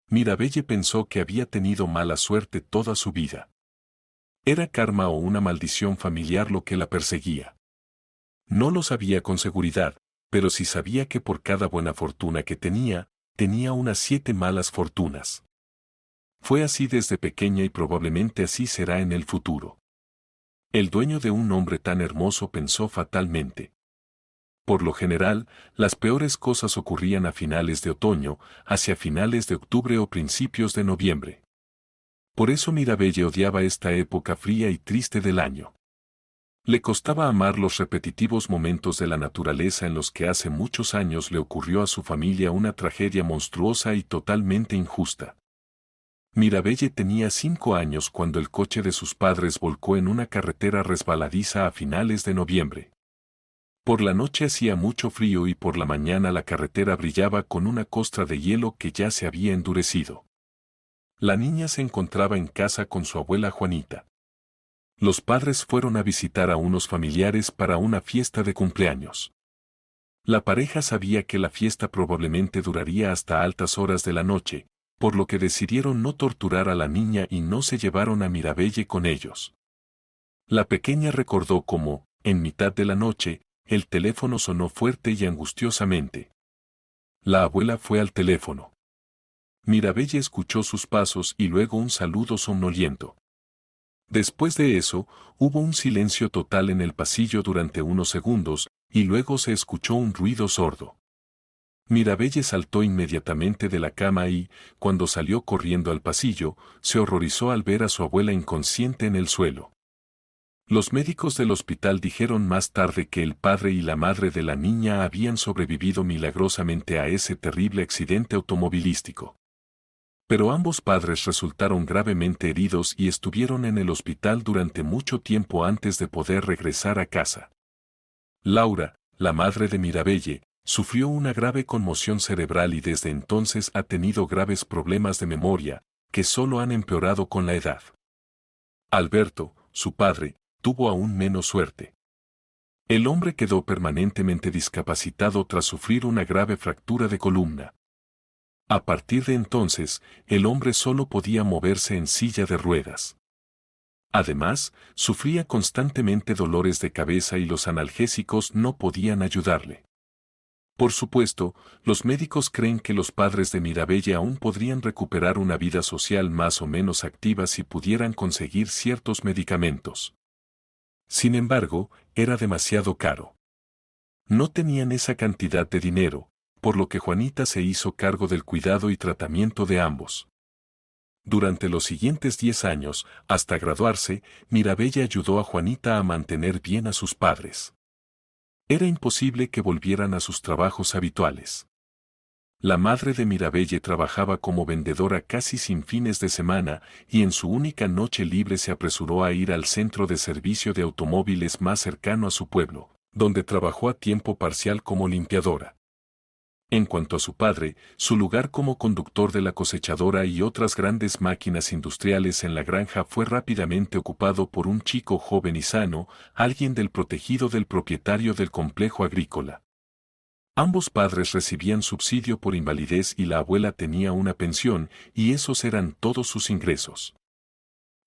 Mirabelle pensó que había tenido mala suerte toda su vida. ¿Era karma o una maldición familiar lo que la perseguía? No lo sabía con seguridad, pero sí sabía que por cada buena fortuna que tenía, tenía unas 7 malas fortunas. Fue así desde pequeña y probablemente así será en el futuro. El dueño de un hombre tan hermoso pensó fatalmente. Por lo general, las peores cosas ocurrían a finales de otoño, hacia finales de octubre o principios de noviembre. Por eso Mirabelle odiaba esta época fría y triste del año. Le costaba amar los repetitivos momentos de la naturaleza en los que hace muchos años le ocurrió a su familia una tragedia monstruosa y totalmente injusta. Mirabelle tenía 5 años cuando el coche de sus padres volcó en una carretera resbaladiza a finales de noviembre. Por la noche hacía mucho frío y por la mañana la carretera brillaba con una costra de hielo que ya se había endurecido. La niña se encontraba en casa con su abuela Juanita. Los padres fueron a visitar a unos familiares para una fiesta de cumpleaños. La pareja sabía que la fiesta probablemente duraría hasta altas horas de la noche, por lo que decidieron no torturar a la niña y no se llevaron a Mirabelle con ellos. La pequeña recordó cómo, en mitad de la noche, el teléfono sonó fuerte y angustiosamente. La abuela fue al teléfono. Mirabelle escuchó sus pasos y luego un saludo somnoliento. Después de eso, hubo un silencio total en el pasillo durante unos segundos, y luego se escuchó un ruido sordo. Mirabelle saltó inmediatamente de la cama y, cuando salió corriendo al pasillo, se horrorizó al ver a su abuela inconsciente en el suelo. Los médicos del hospital dijeron más tarde que el padre y la madre de la niña habían sobrevivido milagrosamente a ese terrible accidente automovilístico. Pero ambos padres resultaron gravemente heridos y estuvieron en el hospital durante mucho tiempo antes de poder regresar a casa. Laura, la madre de Mirabelle, sufrió una grave conmoción cerebral y desde entonces ha tenido graves problemas de memoria, que solo han empeorado con la edad. Alberto, su padre, tuvo aún menos suerte. El hombre quedó permanentemente discapacitado tras sufrir una grave fractura de columna. A partir de entonces, el hombre solo podía moverse en silla de ruedas. Además, sufría constantemente dolores de cabeza y los analgésicos no podían ayudarle. Por supuesto, los médicos creen que los padres de Mirabelle aún podrían recuperar una vida social más o menos activa si pudieran conseguir ciertos medicamentos. Sin embargo, era demasiado caro. No tenían esa cantidad de dinero, por lo que Juanita se hizo cargo del cuidado y tratamiento de ambos. Durante los siguientes 10 años, hasta graduarse, Mirabelle ayudó a Juanita a mantener bien a sus padres. Era imposible que volvieran a sus trabajos habituales. La madre de Mirabelle trabajaba como vendedora casi sin fines de semana y en su única noche libre se apresuró a ir al centro de servicio de automóviles más cercano a su pueblo, donde trabajó a tiempo parcial como limpiadora. En cuanto a su padre, su lugar como conductor de la cosechadora y otras grandes máquinas industriales en la granja fue rápidamente ocupado por un chico joven y sano, alguien del protegido del propietario del complejo agrícola. Ambos padres recibían subsidio por invalidez y la abuela tenía una pensión, y esos eran todos sus ingresos.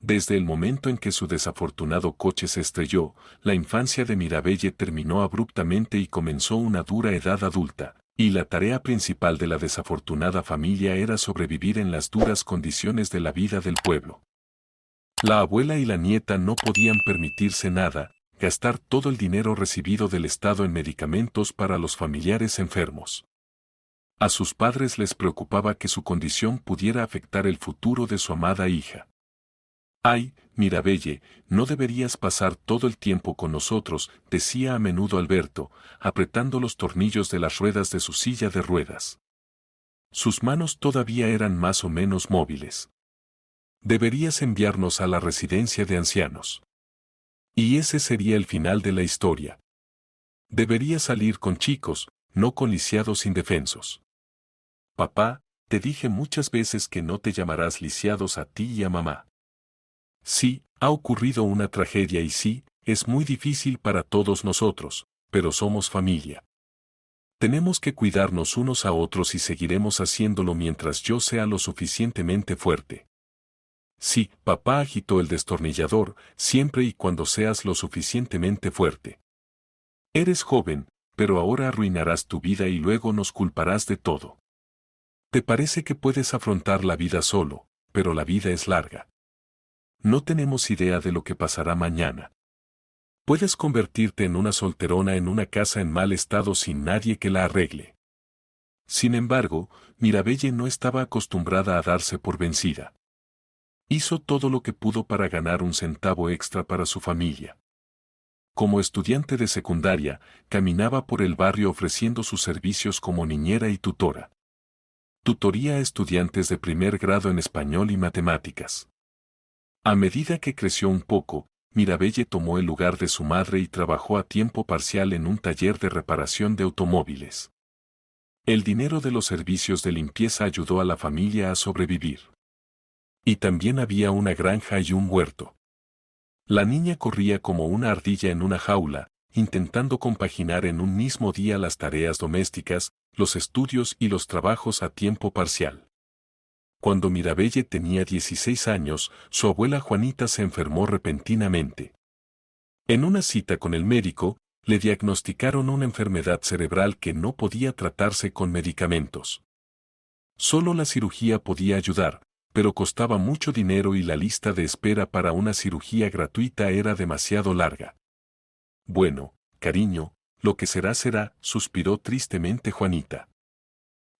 Desde el momento en que su desafortunado coche se estrelló, la infancia de Mirabelle terminó abruptamente y comenzó una dura edad adulta, y la tarea principal de la desafortunada familia era sobrevivir en las duras condiciones de la vida del pueblo. La abuela y la nieta no podían permitirse nada, gastar todo el dinero recibido del Estado en medicamentos para los familiares enfermos. A sus padres les preocupaba que su condición pudiera afectar el futuro de su amada hija. «Ay, Mirabelle, no deberías pasar todo el tiempo con nosotros», decía a menudo Alberto, apretando los tornillos de las ruedas de su silla de ruedas. Sus manos todavía eran más o menos móviles. «Deberías enviarnos a la residencia de ancianos». Y ese sería el final de la historia. Deberías salir con chicos, no con lisiados indefensos. Papá, te dije muchas veces que no te llamarás lisiados a ti y a mamá. Sí, ha ocurrido una tragedia y sí, es muy difícil para todos nosotros, pero somos familia. Tenemos que cuidarnos unos a otros y seguiremos haciéndolo mientras yo sea lo suficientemente fuerte. Sí, papá agitó el destornillador, siempre y cuando seas lo suficientemente fuerte. Eres joven, pero ahora arruinarás tu vida y luego nos culparás de todo. Te parece que puedes afrontar la vida solo, pero la vida es larga. No tenemos idea de lo que pasará mañana. Puedes convertirte en una solterona en una casa en mal estado sin nadie que la arregle. Sin embargo, Mirabelle no estaba acostumbrada a darse por vencida. Hizo todo lo que pudo para ganar un centavo extra para su familia. Como estudiante de secundaria, caminaba por el barrio ofreciendo sus servicios como niñera y tutora. Tutoría a estudiantes de primer grado en español y matemáticas. A medida que creció un poco, Mirabelle tomó el lugar de su madre y trabajó a tiempo parcial en un taller de reparación de automóviles. El dinero de los servicios de limpieza ayudó a la familia a sobrevivir. Y también había una granja y un huerto. La niña corría como una ardilla en una jaula, intentando compaginar en un mismo día las tareas domésticas, los estudios y los trabajos a tiempo parcial. Cuando Mirabelle tenía 16 años, su abuela Juanita se enfermó repentinamente. En una cita con el médico, le diagnosticaron una enfermedad cerebral que no podía tratarse con medicamentos. Solo la cirugía podía ayudar, pero costaba mucho dinero y la lista de espera para una cirugía gratuita era demasiado larga. Bueno, cariño, lo que será será, suspiró tristemente Juanita.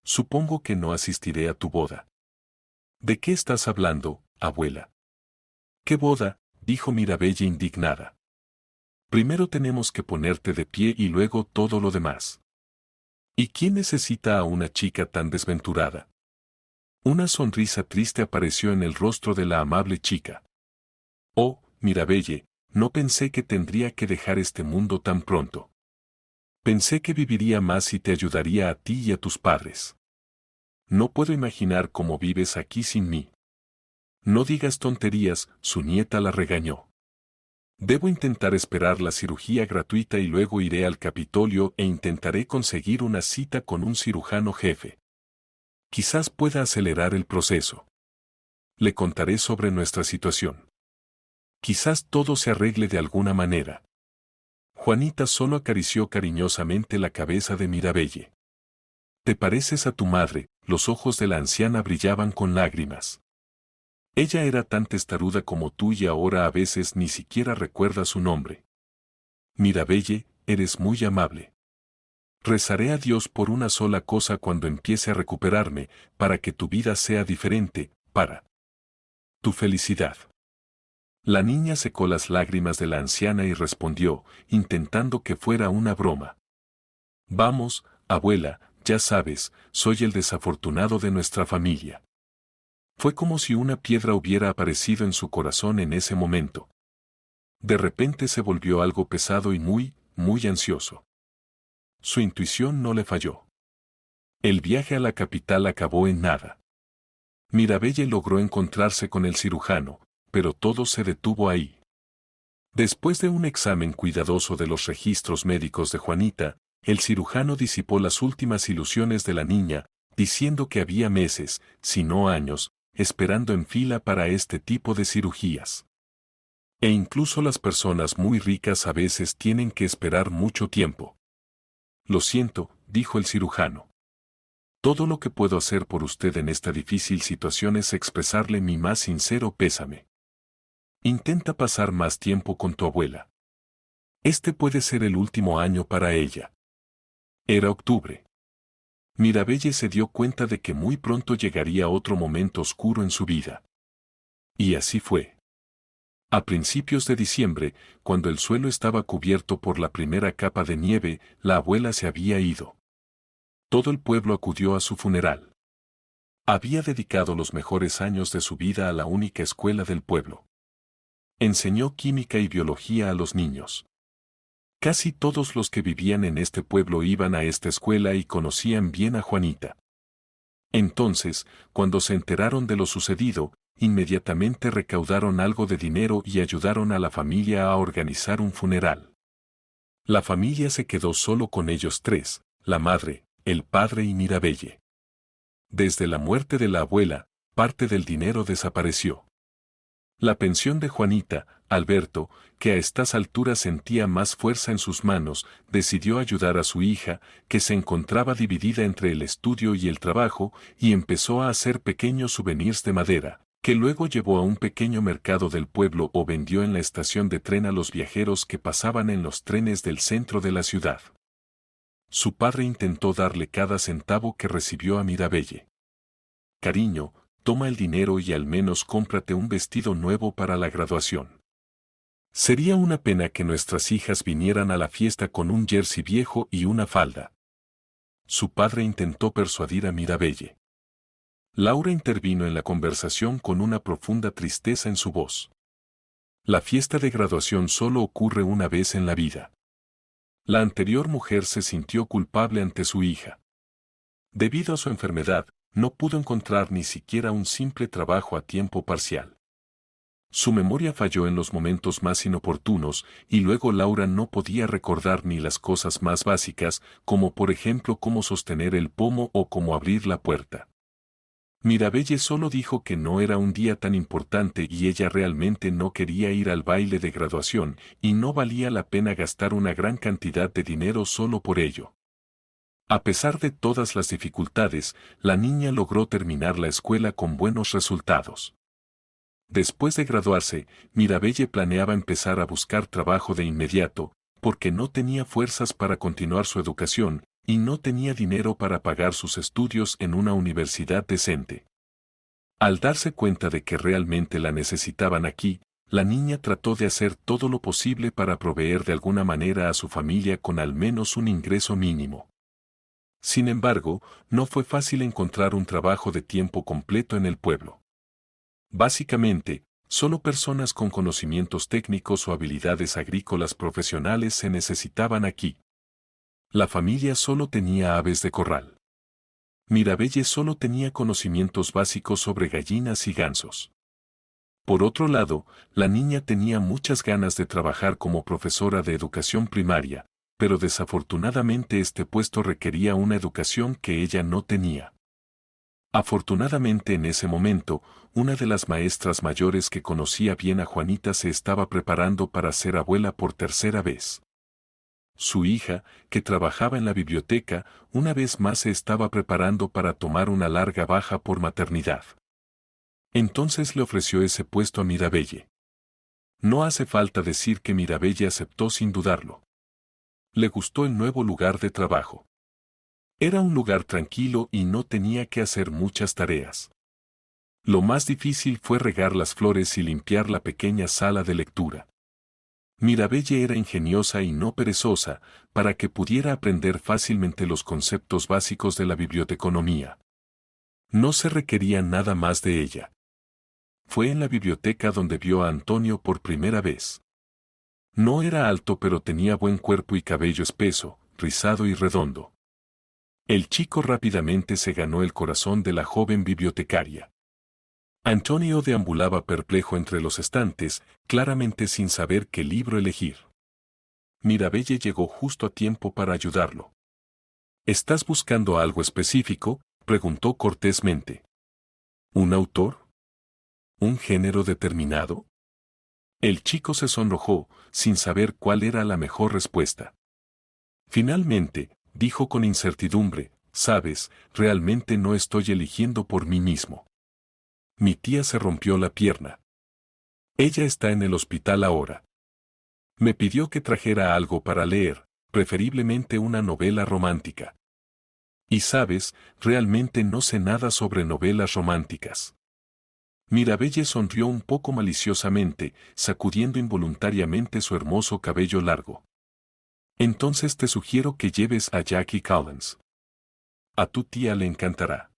Supongo que no asistiré a tu boda. ¿De qué estás hablando, abuela? ¿Qué boda?, dijo Mirabelle indignada. Primero tenemos que ponerte de pie y luego todo lo demás. ¿Y quién necesita a una chica tan desventurada? Una sonrisa triste apareció en el rostro de la amable chica. Oh, Mirabelle, no pensé que tendría que dejar este mundo tan pronto. Pensé que viviría más y te ayudaría a ti y a tus padres. No puedo imaginar cómo vives aquí sin mí. No digas tonterías, su nieta la regañó. Debo intentar esperar la cirugía gratuita y luego iré al Capitolio e intentaré conseguir una cita con un cirujano jefe. Quizás pueda acelerar el proceso. Le contaré sobre nuestra situación. Quizás todo se arregle de alguna manera. Juanita solo acarició cariñosamente la cabeza de Mirabelle. Te pareces a tu madre, los ojos de la anciana brillaban con lágrimas. Ella era tan testaruda como tú y ahora a veces ni siquiera recuerda su nombre. Mirabelle, eres muy amable. Rezaré a Dios por una sola cosa cuando empiece a recuperarme, para que tu vida sea diferente, para tu felicidad. La niña secó las lágrimas de la anciana y respondió, intentando que fuera una broma. Vamos, abuela, ya sabes, soy el desafortunado de nuestra familia. Fue como si una piedra hubiera aparecido en su corazón en ese momento. De repente se volvió algo pesado y muy, muy ansioso. Su intuición no le falló. El viaje a la capital acabó en nada. Mirabelle logró encontrarse con el cirujano, pero todo se detuvo ahí. Después de un examen cuidadoso de los registros médicos de Juanita, el cirujano disipó las últimas ilusiones de la niña, diciendo que había meses, si no años, esperando en fila para este tipo de cirugías. E incluso las personas muy ricas a veces tienen que esperar mucho tiempo. Lo siento, dijo el cirujano. Todo lo que puedo hacer por usted en esta difícil situación es expresarle mi más sincero pésame. Intenta pasar más tiempo con tu abuela. Este puede ser el último año para ella. Era octubre. Mirabelle se dio cuenta de que muy pronto llegaría otro momento oscuro en su vida. Y así fue. A principios de diciembre, cuando el suelo estaba cubierto por la primera capa de nieve, la abuela se había ido. Todo el pueblo acudió a su funeral. Había dedicado los mejores años de su vida a la única escuela del pueblo. Enseñó química y biología a los niños. Casi todos los que vivían en este pueblo iban a esta escuela y conocían bien a Juanita. Entonces, cuando se enteraron de lo sucedido, inmediatamente recaudaron algo de dinero y ayudaron a la familia a organizar un funeral. La familia se quedó solo con ellos tres, la madre, el padre y Mirabelle. Desde la muerte de la abuela, parte del dinero desapareció. La pensión de Juanita, Alberto, que a estas alturas sentía más fuerza en sus manos, decidió ayudar a su hija, que se encontraba dividida entre el estudio y el trabajo, y empezó a hacer pequeños souvenirs de madera, que luego llevó a un pequeño mercado del pueblo o vendió en la estación de tren a los viajeros que pasaban en los trenes del centro de la ciudad. Su padre intentó darle cada centavo que recibió a Mirabelle. Cariño, toma el dinero y al menos cómprate un vestido nuevo para la graduación. Sería una pena que nuestras hijas vinieran a la fiesta con un jersey viejo y una falda. Su padre intentó persuadir a Mirabelle. Laura intervino en la conversación con una profunda tristeza en su voz. La fiesta de graduación solo ocurre una vez en la vida. La anterior mujer se sintió culpable ante su hija. Debido a su enfermedad, no pudo encontrar ni siquiera un simple trabajo a tiempo parcial. Su memoria falló en los momentos más inoportunos y luego Laura no podía recordar ni las cosas más básicas, como por ejemplo cómo sostener el pomo o cómo abrir la puerta. Mirabelle solo dijo que no era un día tan importante y ella realmente no quería ir al baile de graduación y no valía la pena gastar una gran cantidad de dinero solo por ello. A pesar de todas las dificultades, la niña logró terminar la escuela con buenos resultados. Después de graduarse, Mirabelle planeaba empezar a buscar trabajo de inmediato, porque no tenía fuerzas para continuar su educación y no tenía dinero para pagar sus estudios en una universidad decente. Al darse cuenta de que realmente la necesitaban aquí, la niña trató de hacer todo lo posible para proveer de alguna manera a su familia con al menos un ingreso mínimo. Sin embargo, no fue fácil encontrar un trabajo de tiempo completo en el pueblo. Básicamente, solo personas con conocimientos técnicos o habilidades agrícolas profesionales se necesitaban aquí. La familia solo tenía aves de corral. Mirabelle solo tenía conocimientos básicos sobre gallinas y gansos. Por otro lado, la niña tenía muchas ganas de trabajar como profesora de educación primaria, pero desafortunadamente este puesto requería una educación que ella no tenía. Afortunadamente en ese momento, una de las maestras mayores que conocía bien a Juanita se estaba preparando para ser abuela por tercera vez. Su hija, que trabajaba en la biblioteca, una vez más se estaba preparando para tomar una larga baja por maternidad. Entonces le ofreció ese puesto a Mirabelle. No hace falta decir que Mirabelle aceptó sin dudarlo. Le gustó el nuevo lugar de trabajo. Era un lugar tranquilo y no tenía que hacer muchas tareas. Lo más difícil fue regar las flores y limpiar la pequeña sala de lectura. Mirabelle era ingeniosa y no perezosa, para que pudiera aprender fácilmente los conceptos básicos de la biblioteconomía. No se requería nada más de ella. Fue en la biblioteca donde vio a Antonio por primera vez. No era alto pero tenía buen cuerpo y cabello espeso, rizado y redondo. El chico rápidamente se ganó el corazón de la joven bibliotecaria. Antonio deambulaba perplejo entre los estantes, claramente sin saber qué libro elegir. Mirabelle llegó justo a tiempo para ayudarlo. ¿Estás buscando algo específico?, preguntó cortésmente. ¿Un autor? ¿Un género determinado? El chico se sonrojó, sin saber cuál era la mejor respuesta. Finalmente, dijo con incertidumbre, «Sabes, realmente no estoy eligiendo por mí mismo. Mi tía se rompió la pierna. Ella está en el hospital ahora. Me pidió que trajera algo para leer, preferiblemente una novela romántica. Y sabes, realmente no sé nada sobre novelas románticas». Mirabelle sonrió un poco maliciosamente, sacudiendo involuntariamente su hermoso cabello largo. «Entonces te sugiero que lleves a Jackie Collins. A tu tía le encantará.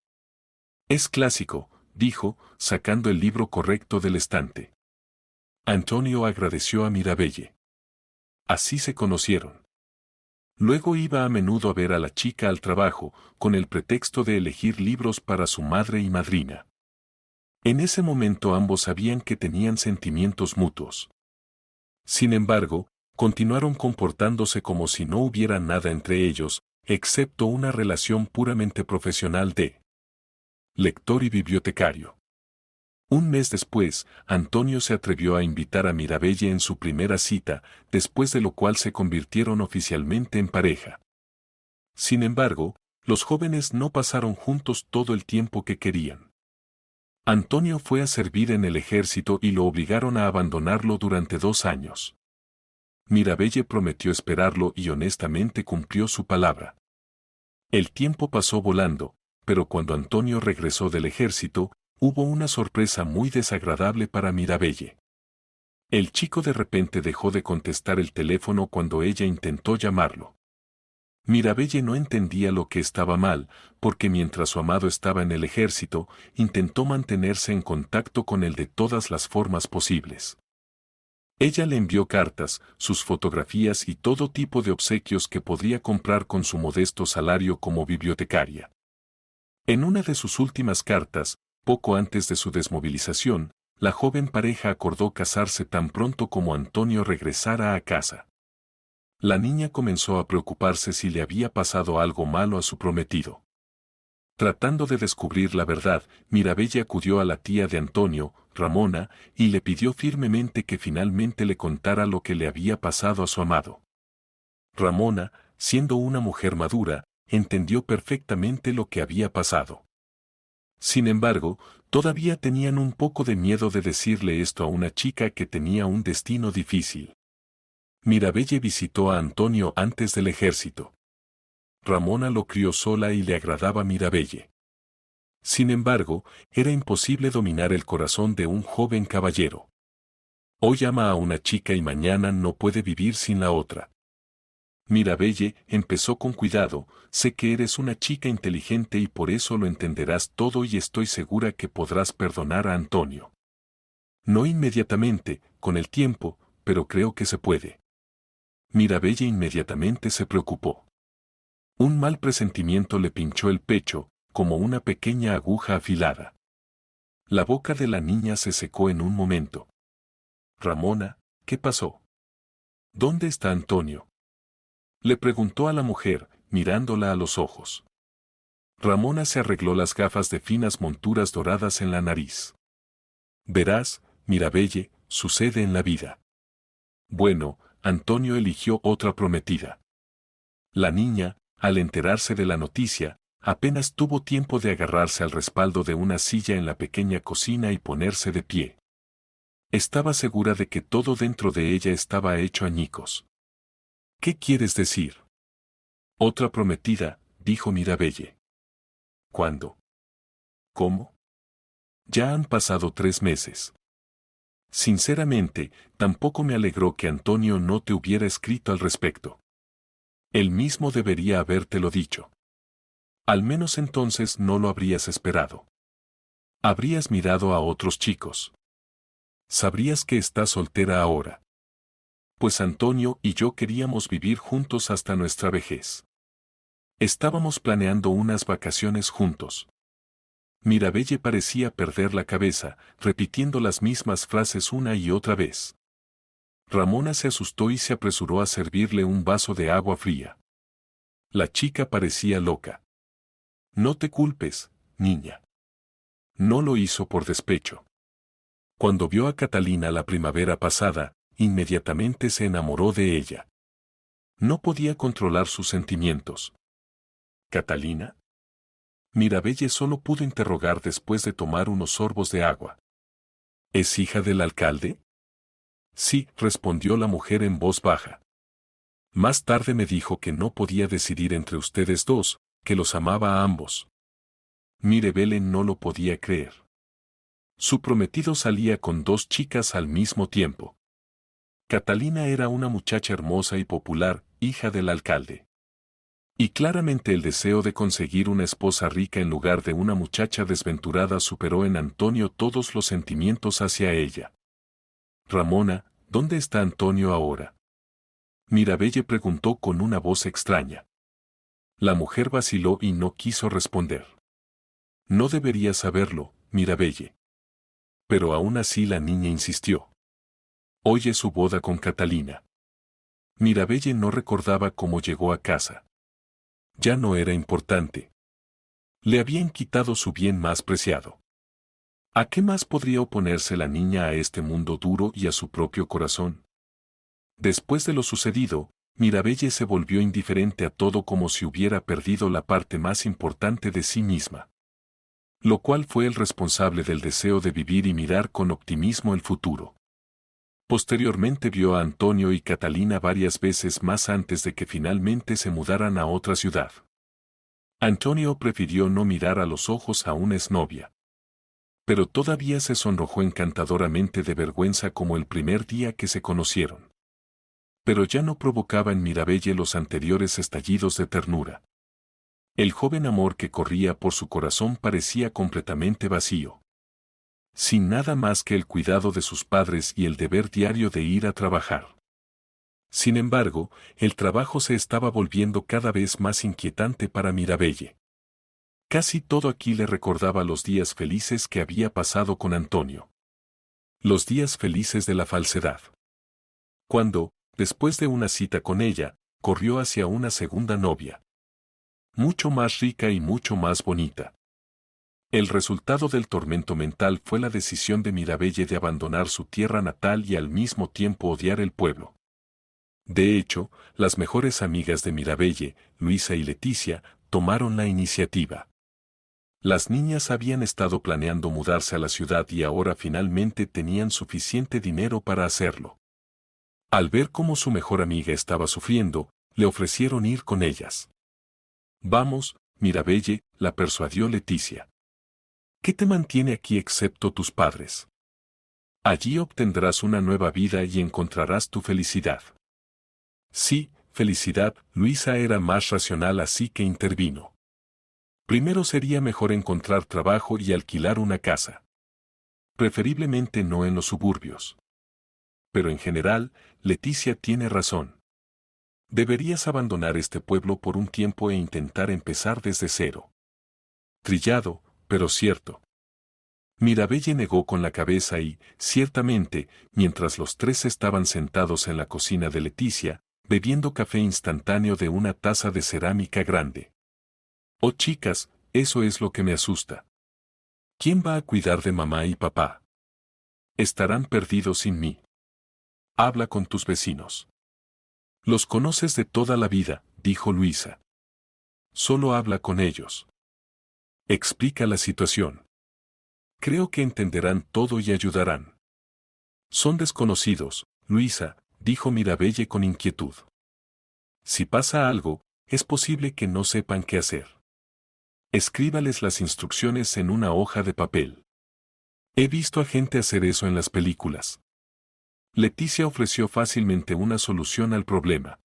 Es clásico», dijo, sacando el libro correcto del estante. Antonio agradeció a Mirabelle. Así se conocieron. Luego iba a menudo a ver a la chica al trabajo, con el pretexto de elegir libros para su madre y madrina. En ese momento ambos sabían que tenían sentimientos mutuos. Sin embargo, continuaron comportándose como si no hubiera nada entre ellos, excepto una relación puramente profesional de lector y bibliotecario. Un mes después, Antonio se atrevió a invitar a Mirabelle en su primera cita, después de lo cual se convirtieron oficialmente en pareja. Sin embargo, los jóvenes no pasaron juntos todo el tiempo que querían. Antonio fue a servir en el ejército y lo obligaron a abandonarlo durante 2 años. Mirabelle prometió esperarlo y honestamente cumplió su palabra. El tiempo pasó volando, pero cuando Antonio regresó del ejército, hubo una sorpresa muy desagradable para Mirabelle. El chico de repente dejó de contestar el teléfono cuando ella intentó llamarlo. Mirabelle no entendía lo que estaba mal, porque mientras su amado estaba en el ejército, intentó mantenerse en contacto con él de todas las formas posibles. Ella le envió cartas, sus fotografías y todo tipo de obsequios que podría comprar con su modesto salario como bibliotecaria. En una de sus últimas cartas, poco antes de su desmovilización, la joven pareja acordó casarse tan pronto como Antonio regresara a casa. La niña comenzó a preocuparse si le había pasado algo malo a su prometido. Tratando de descubrir la verdad, Mirabelle acudió a la tía de Antonio, Ramona, y le pidió firmemente que finalmente le contara lo que le había pasado a su amado. Ramona, siendo una mujer madura, entendió perfectamente lo que había pasado. Sin embargo, todavía tenían un poco de miedo de decirle esto a una chica que tenía un destino difícil. Mirabelle visitó a Antonio antes del ejército. Ramona lo crió sola y le agradaba Mirabelle. Sin embargo, era imposible dominar el corazón de un joven caballero. Hoy ama a una chica y mañana no puede vivir sin la otra. Mirabelle, empezó con cuidado, sé que eres una chica inteligente y por eso lo entenderás todo y estoy segura que podrás perdonar a Antonio. No inmediatamente, con el tiempo, pero creo que se puede. Mirabelle inmediatamente se preocupó. Un mal presentimiento le pinchó el pecho, como una pequeña aguja afilada. La boca de la niña se secó en un momento. Ramona, ¿qué pasó? ¿Dónde está Antonio? Le preguntó a la mujer, mirándola a los ojos. Ramona se arregló las gafas de finas monturas doradas en la nariz. Verás, Mirabelle, sucede en la vida. Bueno, Antonio eligió otra prometida. La niña, al enterarse de la noticia, apenas tuvo tiempo de agarrarse al respaldo de una silla en la pequeña cocina y ponerse de pie. Estaba segura de que todo dentro de ella estaba hecho añicos. ¿Qué quieres decir? Otra prometida, dijo Mirabelle. ¿Cuándo? ¿Cómo? Ya han pasado 3 meses. Sinceramente, tampoco me alegró que Antonio no te hubiera escrito al respecto. Él mismo debería habértelo dicho. Al menos entonces no lo habrías esperado. Habrías mirado a otros chicos. Sabrías que estás soltera ahora. Pues Antonio y yo queríamos vivir juntos hasta nuestra vejez. Estábamos planeando unas vacaciones juntos. Mirabelle parecía perder la cabeza, repitiendo las mismas frases una y otra vez. Ramona se asustó y se apresuró a servirle un vaso de agua fría. La chica parecía loca. No te culpes, niña. No lo hizo por despecho. Cuando vio a Catalina la primavera pasada, inmediatamente se enamoró de ella. No podía controlar sus sentimientos. ¿Catalina? Mirabelle solo pudo interrogar después de tomar unos sorbos de agua. ¿Es hija del alcalde? Sí, respondió la mujer en voz baja. Más tarde me dijo que no podía decidir entre ustedes dos, que los amaba a ambos. Mirabelle no lo podía creer. Su prometido salía con 2 chicas al mismo tiempo. Catalina era una muchacha hermosa y popular, hija del alcalde. Y claramente el deseo de conseguir una esposa rica en lugar de una muchacha desventurada superó en Antonio todos los sentimientos hacia ella. Ramona, ¿dónde está Antonio ahora? Mirabelle preguntó con una voz extraña. La mujer vaciló y no quiso responder. No debería saberlo, Mirabelle. Pero aún así la niña insistió. Hoy es su boda con Catalina. Mirabelle no recordaba cómo llegó a casa. Ya no era importante. Le habían quitado su bien más preciado. ¿A qué más podría oponerse la niña a este mundo duro y a su propio corazón? Después de lo sucedido, Mirabelle se volvió indiferente a todo como si hubiera perdido la parte más importante de sí misma. Lo cual fue el responsable del deseo de vivir y mirar con optimismo el futuro. Posteriormente vio a Antonio y Catalina varias veces más antes de que finalmente se mudaran a otra ciudad. Antonio prefirió no mirar a los ojos a una exnovia. Pero todavía se sonrojó encantadoramente de vergüenza como el primer día que se conocieron. Pero ya no provocaba en Mirabelle los anteriores estallidos de ternura. El joven amor que corría por su corazón parecía completamente vacío. Sin nada más que el cuidado de sus padres y el deber diario de ir a trabajar. Sin embargo, el trabajo se estaba volviendo cada vez más inquietante para Mirabelle. Casi todo aquí le recordaba los días felices que había pasado con Antonio. Los días felices de la falsedad. Cuando, después de una cita con ella, corrió hacia una segunda novia. Mucho más rica y mucho más bonita. El resultado del tormento mental fue la decisión de Mirabelle de abandonar su tierra natal y al mismo tiempo odiar el pueblo. De hecho, las mejores amigas de Mirabelle, Luisa y Leticia, tomaron la iniciativa. Las niñas habían estado planeando mudarse a la ciudad y ahora finalmente tenían suficiente dinero para hacerlo. Al ver cómo su mejor amiga estaba sufriendo, le ofrecieron ir con ellas. Vamos, Mirabelle, la persuadió Leticia. ¿Qué te mantiene aquí excepto tus padres? Allí obtendrás una nueva vida y encontrarás tu felicidad. Sí, felicidad, Luisa era más racional así que intervino. Primero sería mejor encontrar trabajo y alquilar una casa. Preferiblemente no en los suburbios. Pero en general, Leticia tiene razón. Deberías abandonar este pueblo por un tiempo e intentar empezar desde cero. Trillado, pero cierto. Mirabelle negó con la cabeza y, ciertamente, mientras los tres estaban sentados en la cocina de Leticia, bebiendo café instantáneo de una taza de cerámica grande. Oh chicas, eso es lo que me asusta. ¿Quién va a cuidar de mamá y papá? Estarán perdidos sin mí. Habla con tus vecinos. Los conoces de toda la vida, dijo Luisa. Solo habla con ellos. Explica la situación. Creo que entenderán todo y ayudarán. Son desconocidos, Luisa, dijo Mirabelle con inquietud. Si pasa algo, es posible que no sepan qué hacer. Escríbales las instrucciones en una hoja de papel. He visto a gente hacer eso en las películas. Leticia ofreció fácilmente una solución al problema.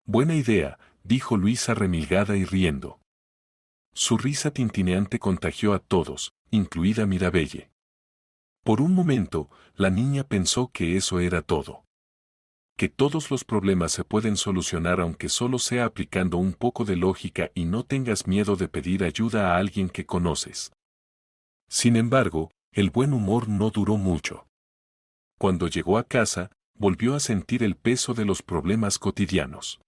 Buena idea, dijo Luisa remilgada y riendo. Su risa tintineante contagió a todos, incluida Mirabelle. Por un momento, la niña pensó que eso era todo. Que todos los problemas se pueden solucionar aunque solo sea aplicando un poco de lógica y no tengas miedo de pedir ayuda a alguien que conoces. Sin embargo, el buen humor no duró mucho. Cuando llegó a casa, volvió a sentir el peso de los problemas cotidianos.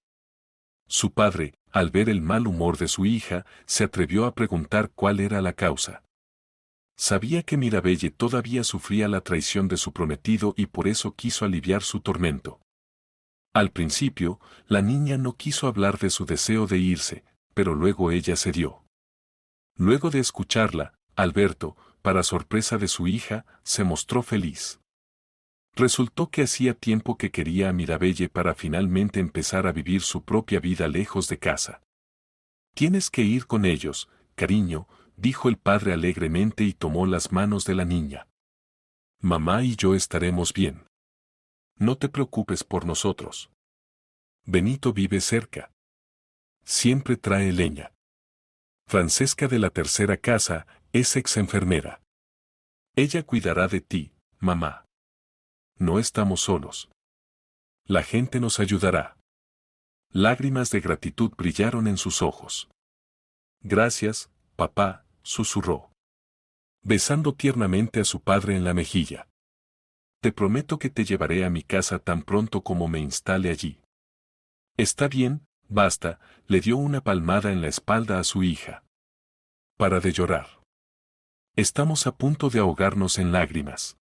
Su padre, al ver el mal humor de su hija, se atrevió a preguntar cuál era la causa. Sabía que Mirabelle todavía sufría la traición de su prometido y por eso quiso aliviar su tormento. Al principio, la niña no quiso hablar de su deseo de irse, pero luego ella cedió. Luego de escucharla, Alberto, para sorpresa de su hija, se mostró feliz. Resultó que hacía tiempo que quería a Mirabelle para finalmente empezar a vivir su propia vida lejos de casa. Tienes que ir con ellos, cariño, dijo el padre alegremente y tomó las manos de la niña. Mamá y yo estaremos bien. No te preocupes por nosotros. Benito vive cerca. Siempre trae leña. Francesca de la tercera casa es ex enfermera. Ella cuidará de ti, mamá. No estamos solos. La gente nos ayudará. Lágrimas de gratitud brillaron en sus ojos. Gracias, papá, susurró, besando tiernamente a su padre en la mejilla. Te prometo que te llevaré a mi casa tan pronto como me instale allí. Está bien, Basta, le dio una palmada en la espalda a su hija. Para de llorar. Estamos a punto de ahogarnos en lágrimas.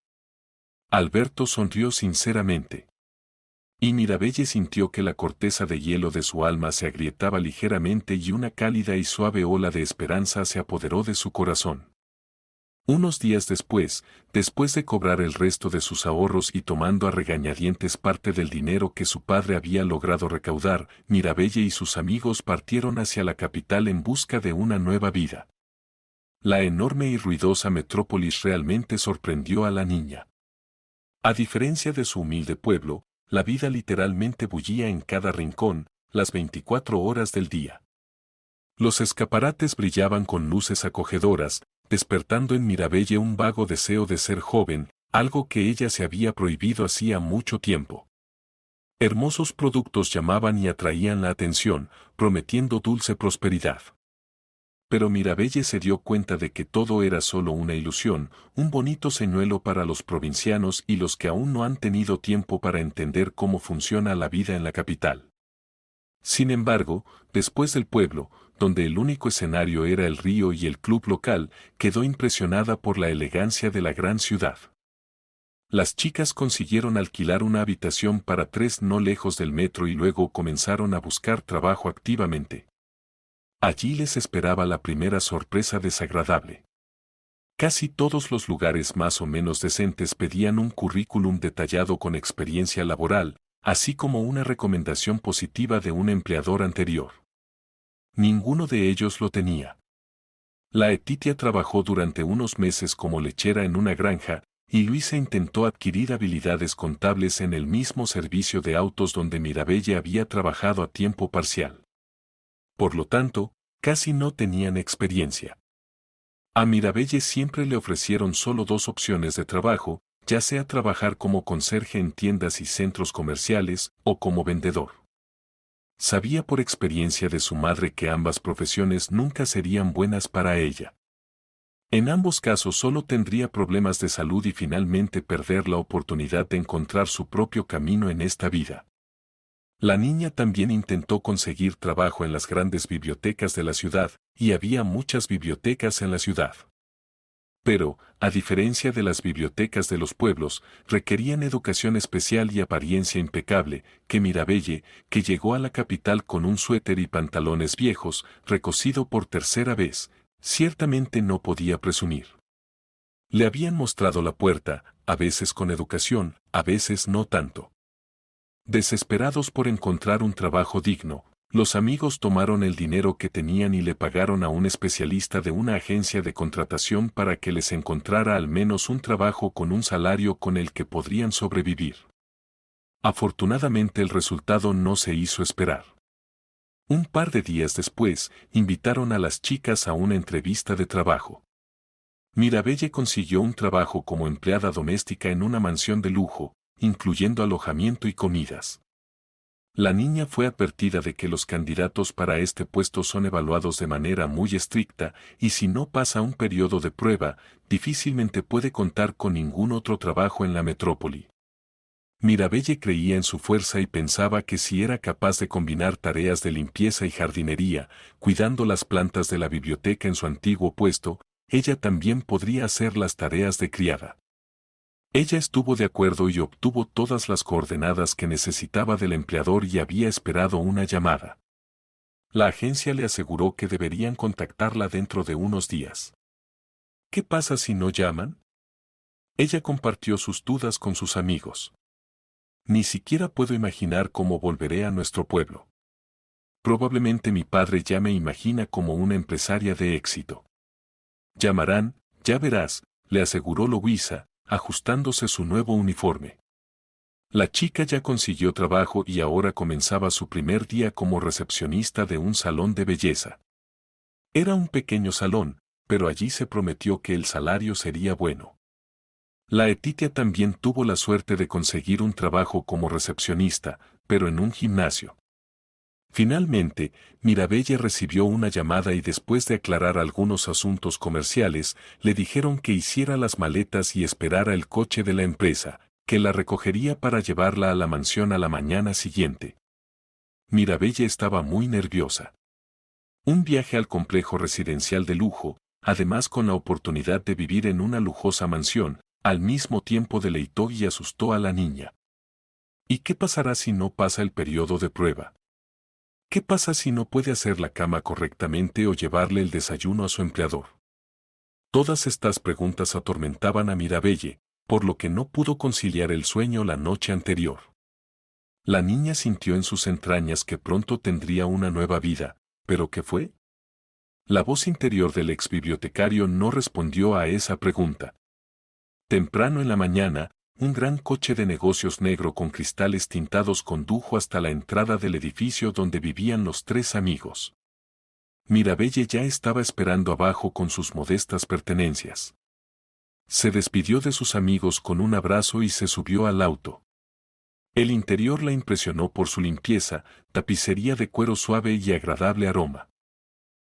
Alberto sonrió sinceramente. Y Mirabelle sintió que la corteza de hielo de su alma se agrietaba ligeramente y una cálida y suave ola de esperanza se apoderó de su corazón. Unos días después de cobrar el resto de sus ahorros y tomando a regañadientes parte del dinero que su padre había logrado recaudar, Mirabelle y sus amigos partieron hacia la capital en busca de una nueva vida. La enorme y ruidosa metrópolis realmente sorprendió a la niña. A diferencia de su humilde pueblo, la vida literalmente bullía en cada rincón, las 24 horas del día. Los escaparates brillaban con luces acogedoras, despertando en Mirabelle un vago deseo de ser joven, algo que ella se había prohibido hacía mucho tiempo. Hermosos productos llamaban y atraían la atención, prometiendo dulce prosperidad. Pero Mirabelle se dio cuenta de que todo era solo una ilusión, un bonito señuelo para los provincianos y los que aún no han tenido tiempo para entender cómo funciona la vida en la capital. Sin embargo, después del pueblo, donde el único escenario era el río y el club local, quedó impresionada por la elegancia de la gran ciudad. Las chicas consiguieron alquilar una habitación para 3 no lejos del metro y luego comenzaron a buscar trabajo activamente. Allí les esperaba la primera sorpresa desagradable. Casi todos los lugares más o menos decentes pedían un currículum detallado con experiencia laboral, así como una recomendación positiva de un empleador anterior. Ninguno de ellos lo tenía. La Letitia trabajó durante unos meses como lechera en una granja, y Luisa intentó adquirir habilidades contables en el mismo servicio de autos donde Mirabelle había trabajado a tiempo parcial. Por lo tanto, casi no tenían experiencia. A Mirabelle siempre le ofrecieron solo 2 opciones de trabajo, ya sea trabajar como conserje en tiendas y centros comerciales o como vendedor. Sabía por experiencia de su madre que ambas profesiones nunca serían buenas para ella. En ambos casos solo tendría problemas de salud y finalmente perder la oportunidad de encontrar su propio camino en esta vida. La niña también intentó conseguir trabajo en las grandes bibliotecas de la ciudad, y había muchas bibliotecas en la ciudad. Pero, a diferencia de las bibliotecas de los pueblos, requerían educación especial y apariencia impecable, que Mirabelle, que llegó a la capital con un suéter y pantalones viejos, recocido por tercera vez, ciertamente no podía presumir. Le habían mostrado la puerta, a veces con educación, a veces no tanto. Desesperados por encontrar un trabajo digno, los amigos tomaron el dinero que tenían y le pagaron a un especialista de una agencia de contratación para que les encontrara al menos un trabajo con un salario con el que podrían sobrevivir. Afortunadamente el resultado no se hizo esperar. Un par de días después, invitaron a las chicas a una entrevista de trabajo. Mirabelle consiguió un trabajo como empleada doméstica en una mansión de lujo, incluyendo alojamiento y comidas. La niña fue advertida de que los candidatos para este puesto son evaluados de manera muy estricta y si no pasa un periodo de prueba, difícilmente puede contar con ningún otro trabajo en la metrópoli. Mirabelle creía en su fuerza y pensaba que si era capaz de combinar tareas de limpieza y jardinería, cuidando las plantas de la biblioteca en su antiguo puesto, ella también podría hacer las tareas de criada. Ella estuvo de acuerdo y obtuvo todas las coordenadas que necesitaba del empleador y había esperado una llamada. La agencia le aseguró que deberían contactarla dentro de unos días. ¿Qué pasa si no llaman? Ella compartió sus dudas con sus amigos. Ni siquiera puedo imaginar cómo volveré a nuestro pueblo. Probablemente mi padre ya me imagina como una empresaria de éxito. Llamarán, ya verás, le aseguró Luisa, ajustándose su nuevo uniforme. La chica ya consiguió trabajo y ahora comenzaba su primer día como recepcionista de un salón de belleza. Era un pequeño salón, pero allí se prometió que el salario sería bueno. La Letitia también tuvo la suerte de conseguir un trabajo como recepcionista, pero en un gimnasio. Finalmente, Mirabelle recibió una llamada y después de aclarar algunos asuntos comerciales, le dijeron que hiciera las maletas y esperara el coche de la empresa, que la recogería para llevarla a la mansión a la mañana siguiente. Mirabelle estaba muy nerviosa. Un viaje al complejo residencial de lujo, además con la oportunidad de vivir en una lujosa mansión, al mismo tiempo deleitó y asustó a la niña. ¿Y qué pasará si no pasa el periodo de prueba? ¿Qué pasa si no puede hacer la cama correctamente o llevarle el desayuno a su empleador? Todas estas preguntas atormentaban a Mirabelle, por lo que no pudo conciliar el sueño la noche anterior. La niña sintió en sus entrañas que pronto tendría una nueva vida, ¿pero qué fue? La voz interior del exbibliotecario no respondió a esa pregunta. Temprano en la mañana, un gran coche de negocios negro con cristales tintados condujo hasta la entrada del edificio donde vivían los tres amigos. Mirabelle ya estaba esperando abajo con sus modestas pertenencias. Se despidió de sus amigos con un abrazo y se subió al auto. El interior la impresionó por su limpieza, tapicería de cuero suave y agradable aroma.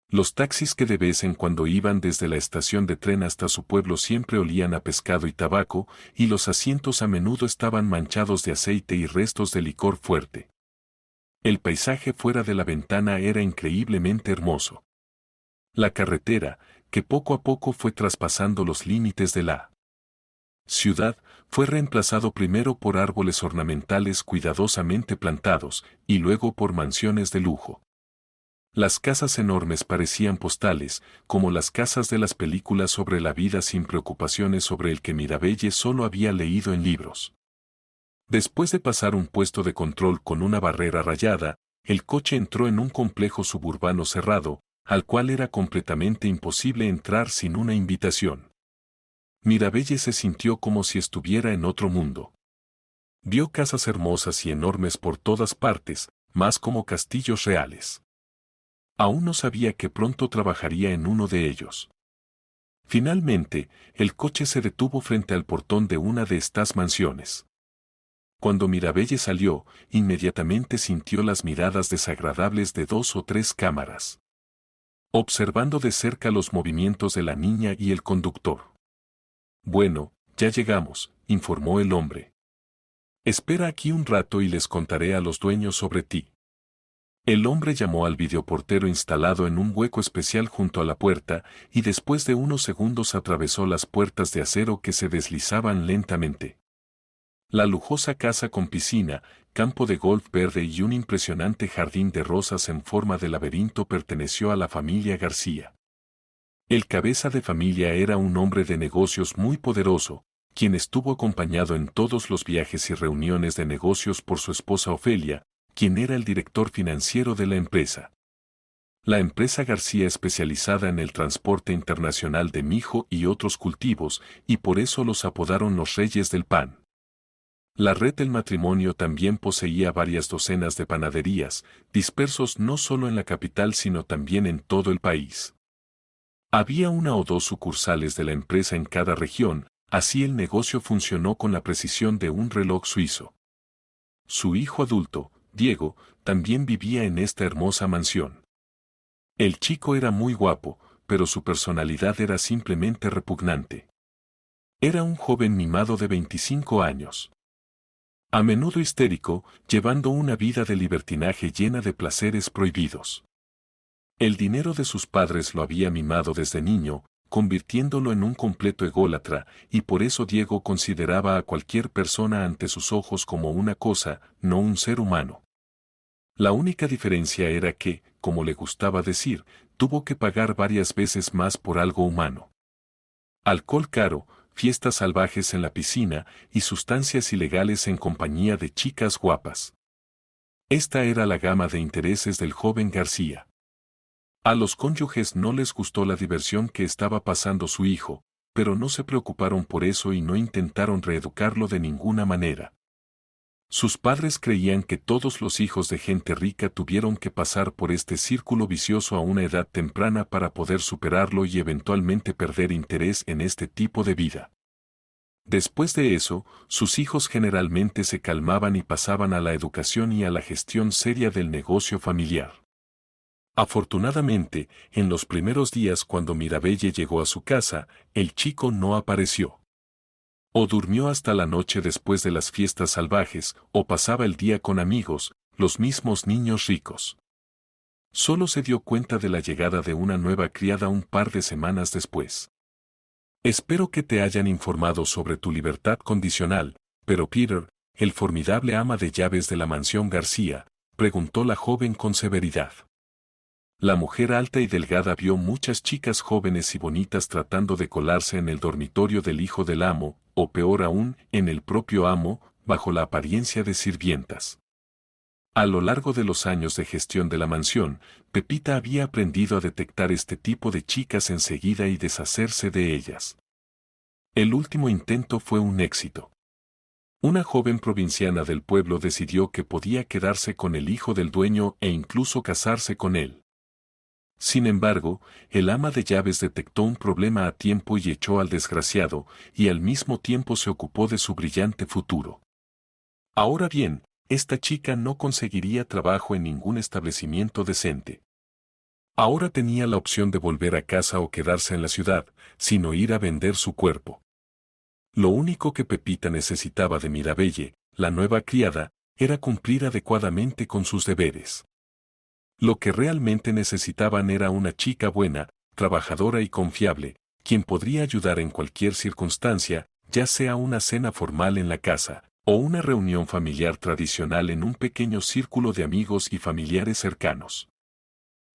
Los taxis que de vez en cuando iban desde la estación de tren hasta su pueblo siempre olían a pescado y tabaco, y los asientos a menudo estaban manchados de aceite y restos de licor fuerte. El paisaje fuera de la ventana era increíblemente hermoso. La carretera, que poco a poco fue traspasando los límites de la ciudad, fue reemplazado primero por árboles ornamentales cuidadosamente plantados, y luego por mansiones de lujo. Las casas enormes parecían postales, como las casas de las películas sobre la vida sin preocupaciones sobre el que Mirabelle solo había leído en libros. Después de pasar un puesto de control con una barrera rayada, el coche entró en un complejo suburbano cerrado, al cual era completamente imposible entrar sin una invitación. Mirabelle se sintió como si estuviera en otro mundo. Vio casas hermosas y enormes por todas partes, más como castillos reales. Aún no sabía que pronto trabajaría en uno de ellos. Finalmente, el coche se detuvo frente al portón de una de estas mansiones. Cuando Mirabelle salió, inmediatamente sintió las miradas desagradables de 2 o 3 cámaras, observando de cerca los movimientos de la niña y el conductor. Bueno, ya llegamos, informó el hombre. Espera aquí un rato y les contaré a los dueños sobre ti. El hombre llamó al videoportero instalado en un hueco especial junto a la puerta y después de unos segundos atravesó las puertas de acero que se deslizaban lentamente. La lujosa casa con piscina, campo de golf verde y un impresionante jardín de rosas en forma de laberinto perteneció a la familia García. El cabeza de familia era un hombre de negocios muy poderoso, quien estuvo acompañado en todos los viajes y reuniones de negocios por su esposa Ofelia, quien era el director financiero de la empresa. La empresa García especializada en el transporte internacional de mijo y otros cultivos, y por eso los apodaron los Reyes del Pan. La red del matrimonio también poseía varias docenas de panaderías, dispersos no solo en la capital sino también en todo el país. Había 1 o 2 sucursales de la empresa en cada región, así el negocio funcionó con la precisión de un reloj suizo. Su hijo adulto, Diego, también vivía en esta hermosa mansión. El chico era muy guapo, pero su personalidad era simplemente repugnante. Era un joven mimado de 25 años. A menudo histérico, llevando una vida de libertinaje llena de placeres prohibidos. El dinero de sus padres lo había mimado desde niño, convirtiéndolo en un completo ególatra, y por eso Diego consideraba a cualquier persona ante sus ojos como una cosa, no un ser humano. La única diferencia era que, como le gustaba decir, tuvo que pagar varias veces más por algo humano. Alcohol caro, fiestas salvajes en la piscina y sustancias ilegales en compañía de chicas guapas. Esta era la gama de intereses del joven García. A los cónyuges no les gustó la diversión que estaba pasando su hijo, pero no se preocuparon por eso y no intentaron reeducarlo de ninguna manera. Sus padres creían que todos los hijos de gente rica tuvieron que pasar por este círculo vicioso a una edad temprana para poder superarlo y eventualmente perder interés en este tipo de vida. Después de eso, sus hijos generalmente se calmaban y pasaban a la educación y a la gestión seria del negocio familiar. Afortunadamente, en los primeros días cuando Mirabelle llegó a su casa, el chico no apareció. O durmió hasta la noche después de las fiestas salvajes, o pasaba el día con amigos, los mismos niños ricos. Solo se dio cuenta de la llegada de una nueva criada un par de semanas después. Espero que te hayan informado sobre tu libertad condicional, pero Peter, el formidable ama de llaves de la mansión García, preguntó la joven con severidad. La mujer alta y delgada vio muchas chicas jóvenes y bonitas tratando de colarse en el dormitorio del hijo del amo, o peor aún, en el propio amo, bajo la apariencia de sirvientas. A lo largo de los años de gestión de la mansión, Pepita había aprendido a detectar este tipo de chicas enseguida y deshacerse de ellas. El último intento fue un éxito. Una joven provinciana del pueblo decidió que podía quedarse con el hijo del dueño e incluso casarse con él. Sin embargo, el ama de llaves detectó un problema a tiempo y echó al desgraciado, y al mismo tiempo se ocupó de su brillante futuro. Ahora bien, esta chica no conseguiría trabajo en ningún establecimiento decente. Ahora tenía la opción de volver a casa o quedarse en la ciudad, sino ir a vender su cuerpo. Lo único que Pepita necesitaba de Mirabelle, la nueva criada, era cumplir adecuadamente con sus deberes. Lo que realmente necesitaban era una chica buena, trabajadora y confiable, quien podría ayudar en cualquier circunstancia, ya sea una cena formal en la casa, o una reunión familiar tradicional en un pequeño círculo de amigos y familiares cercanos.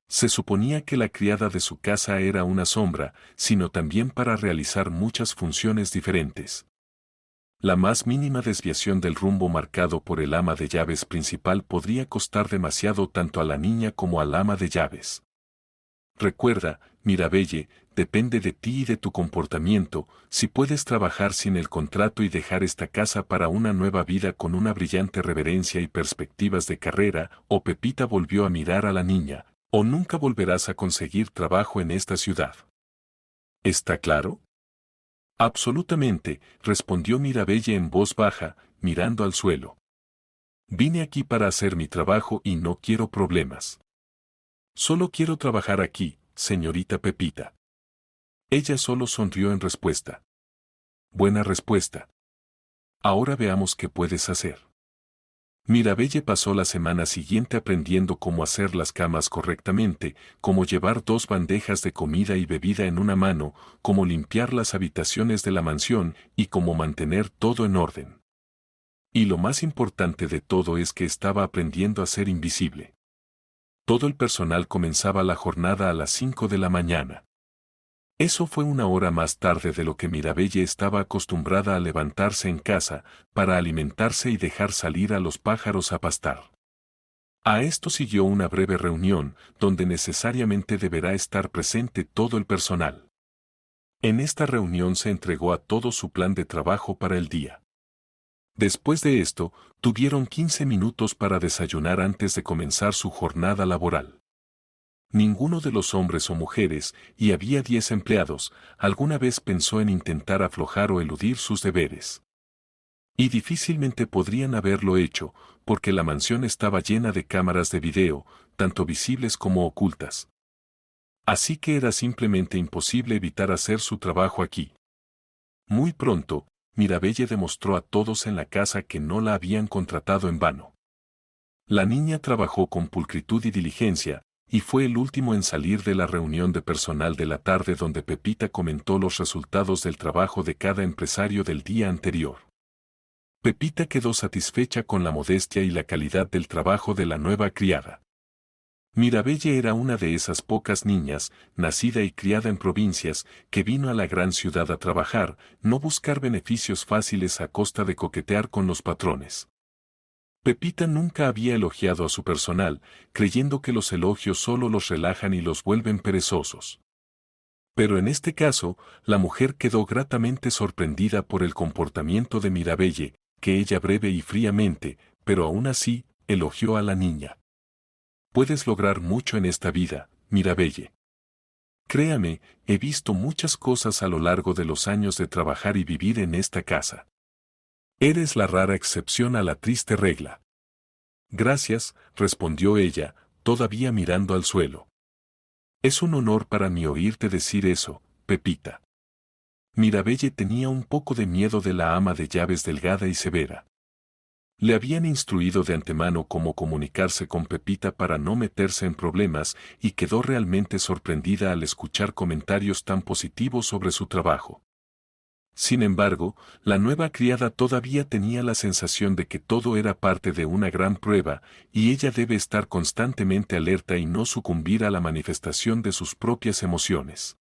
Se suponía que la criada de su casa era una sombra, sino también para realizar muchas funciones diferentes. La más mínima desviación del rumbo marcado por el ama de llaves principal podría costar demasiado tanto a la niña como al ama de llaves. Recuerda, Mirabelle, depende de ti y de tu comportamiento, si puedes trabajar sin el contrato y dejar esta casa para una nueva vida con una brillante reverencia y perspectivas de carrera, o Pepita volvió a mirar a la niña, o nunca volverás a conseguir trabajo en esta ciudad. ¿Está claro? Absolutamente, respondió Mirabelle en voz baja, mirando al suelo. Vine aquí para hacer mi trabajo y no quiero problemas. Solo quiero trabajar aquí, señorita Pepita. Ella solo sonrió en respuesta. Buena respuesta. Ahora veamos qué puedes hacer. Mirabelle pasó la semana siguiente aprendiendo cómo hacer las camas correctamente, cómo llevar 2 bandejas de comida y bebida en una mano, cómo limpiar las habitaciones de la mansión y cómo mantener todo en orden. Y lo más importante de todo es que estaba aprendiendo a ser invisible. Todo el personal comenzaba la jornada a las 5 de la mañana. Eso fue una hora más tarde de lo que Mirabelle estaba acostumbrada a levantarse en casa, para alimentarse y dejar salir a los pájaros a pastar. A esto siguió una breve reunión, donde necesariamente deberá estar presente todo el personal. En esta reunión se entregó a todos su plan de trabajo para el día. Después de esto, tuvieron 15 minutos para desayunar antes de comenzar su jornada laboral. Ninguno de los hombres o mujeres, y había 10 empleados, alguna vez pensó en intentar aflojar o eludir sus deberes. Y difícilmente podrían haberlo hecho, porque la mansión estaba llena de cámaras de video, tanto visibles como ocultas. Así que era simplemente imposible evitar hacer su trabajo aquí. Muy pronto, Mirabelle demostró a todos en la casa que no la habían contratado en vano. La niña trabajó con pulcritud y diligencia, y fue el último en salir de la reunión de personal de la tarde donde Pepita comentó los resultados del trabajo de cada empresario del día anterior. Pepita quedó satisfecha con la modestia y la calidad del trabajo de la nueva criada. Mirabelle era una de esas pocas niñas, nacida y criada en provincias, que vino a la gran ciudad a trabajar, no buscar beneficios fáciles a costa de coquetear con los patrones. Pepita nunca había elogiado a su personal, creyendo que los elogios solo los relajan y los vuelven perezosos. Pero en este caso, la mujer quedó gratamente sorprendida por el comportamiento de Mirabelle, que ella breve y fríamente, pero aún así, elogió a la niña. Puedes lograr mucho en esta vida, Mirabelle. Créame, he visto muchas cosas a lo largo de los años de trabajar y vivir en esta casa. Eres la rara excepción a la triste regla. Gracias, respondió ella, todavía mirando al suelo. Es un honor para mí oírte decir eso, Pepita. Mirabelle tenía un poco de miedo de la ama de llaves delgada y severa. Le habían instruido de antemano cómo comunicarse con Pepita para no meterse en problemas y quedó realmente sorprendida al escuchar comentarios tan positivos sobre su trabajo. Sin embargo, la nueva criada todavía tenía la sensación de que todo era parte de una gran prueba y ella debe estar constantemente alerta y no sucumbir a la manifestación de sus propias emociones.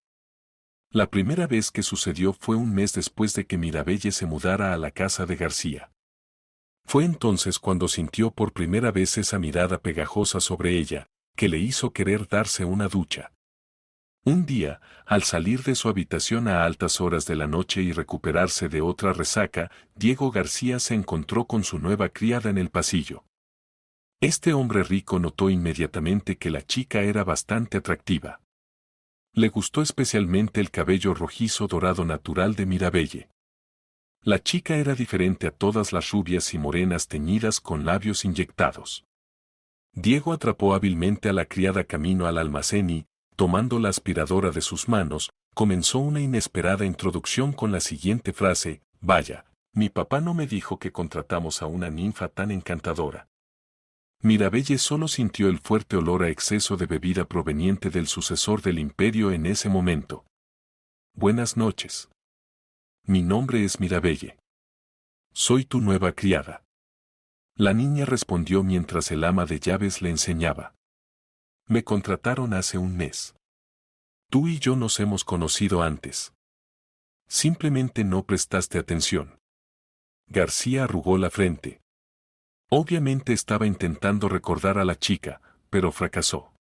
La primera vez que sucedió fue un mes después de que Mirabelle se mudara a la casa de García. Fue entonces cuando sintió por primera vez esa mirada pegajosa sobre ella, que le hizo querer darse una ducha. Un día, al salir de su habitación a altas horas de la noche y recuperarse de otra resaca, Diego García se encontró con su nueva criada en el pasillo. Este hombre rico notó inmediatamente que la chica era bastante atractiva. Le gustó especialmente el cabello rojizo dorado natural de Mirabelle. La chica era diferente a todas las rubias y morenas teñidas con labios inyectados. Diego atrapó hábilmente a la criada camino al almacén y, tomando la aspiradora de sus manos, comenzó una inesperada introducción con la siguiente frase: «Vaya, mi papá no me dijo que contratamos a una ninfa tan encantadora». Mirabelle solo sintió el fuerte olor a exceso de bebida proveniente del sucesor del imperio en ese momento. «Buenas noches. Mi nombre es Mirabelle. Soy tu nueva criada». La niña respondió mientras el ama de llaves le enseñaba. «Me contrataron hace un mes. Tú y yo nos hemos conocido antes. Simplemente no prestaste atención». García arrugó la frente. Obviamente estaba intentando recordar a la chica, pero fracasó.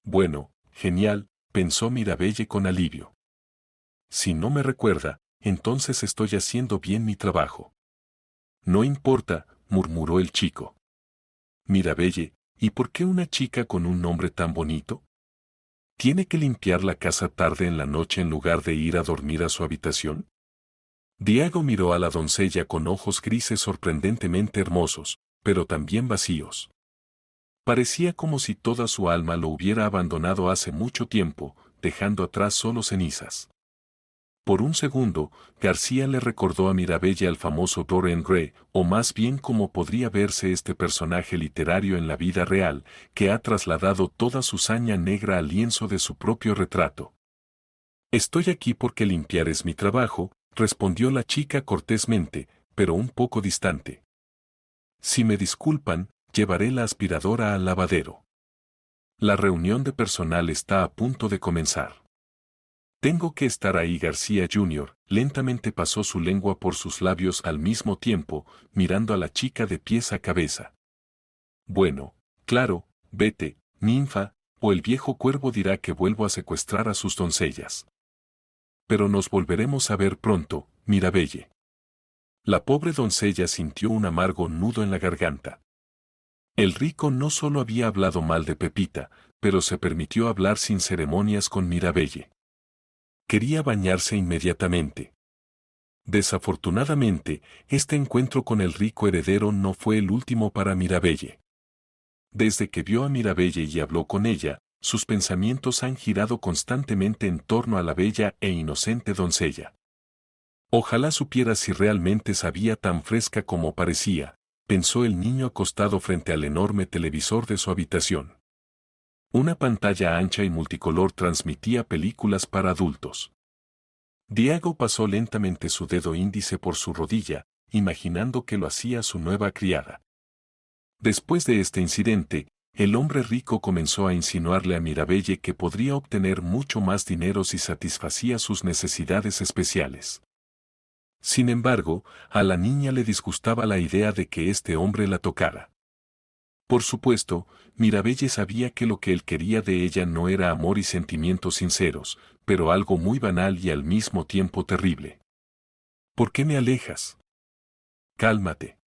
«Bueno, genial», pensó Mirabelle con alivio. «Si no me recuerda, entonces estoy haciendo bien mi trabajo». «No importa», murmuró el chico. «Mirabelle, ¿y por qué una chica con un nombre tan bonito? ¿Tiene que limpiar la casa tarde en la noche en lugar de ir a dormir a su habitación?» Diego miró a la doncella con ojos grises sorprendentemente hermosos, pero también vacíos. Parecía como si toda su alma lo hubiera abandonado hace mucho tiempo, dejando atrás solo cenizas. Por un segundo, García le recordó a Mirabelle al famoso Dorian Gray, o más bien cómo podría verse este personaje literario en la vida real, que ha trasladado toda su saña negra al lienzo de su propio retrato. «Estoy aquí porque limpiar es mi trabajo», respondió la chica cortésmente, pero un poco distante. «Si me disculpan, llevaré la aspiradora al lavadero. La reunión de personal está a punto de comenzar». «Tengo que estar ahí». García Jr. lentamente pasó su lengua por sus labios al mismo tiempo, mirando a la chica de pies a cabeza. «Bueno, claro, vete, ninfa, o el viejo cuervo dirá que vuelvo a secuestrar a sus doncellas. Pero nos volveremos a ver pronto, Mirabelle». La pobre doncella sintió un amargo nudo en la garganta. El rico no solo había hablado mal de Pepita, pero se permitió hablar sin ceremonias con Mirabelle. Quería bañarse inmediatamente. Desafortunadamente, este encuentro con el rico heredero no fue el último para Mirabelle. Desde que vio a Mirabelle y habló con ella, sus pensamientos han girado constantemente en torno a la bella e inocente doncella. Ojalá supiera si realmente sabía tan fresca como parecía, pensó el niño acostado frente al enorme televisor de su habitación. Una pantalla ancha y multicolor transmitía películas para adultos. Diego pasó lentamente su dedo índice por su rodilla, imaginando que lo hacía su nueva criada. Después de este incidente, el hombre rico comenzó a insinuarle a Mirabelle que podría obtener mucho más dinero si satisfacía sus necesidades especiales. Sin embargo, a la niña le disgustaba la idea de que este hombre la tocara. Por supuesto, Mirabelle sabía que lo que él quería de ella no era amor y sentimientos sinceros, pero algo muy banal y al mismo tiempo terrible. «¿Por qué me alejas? Cálmate».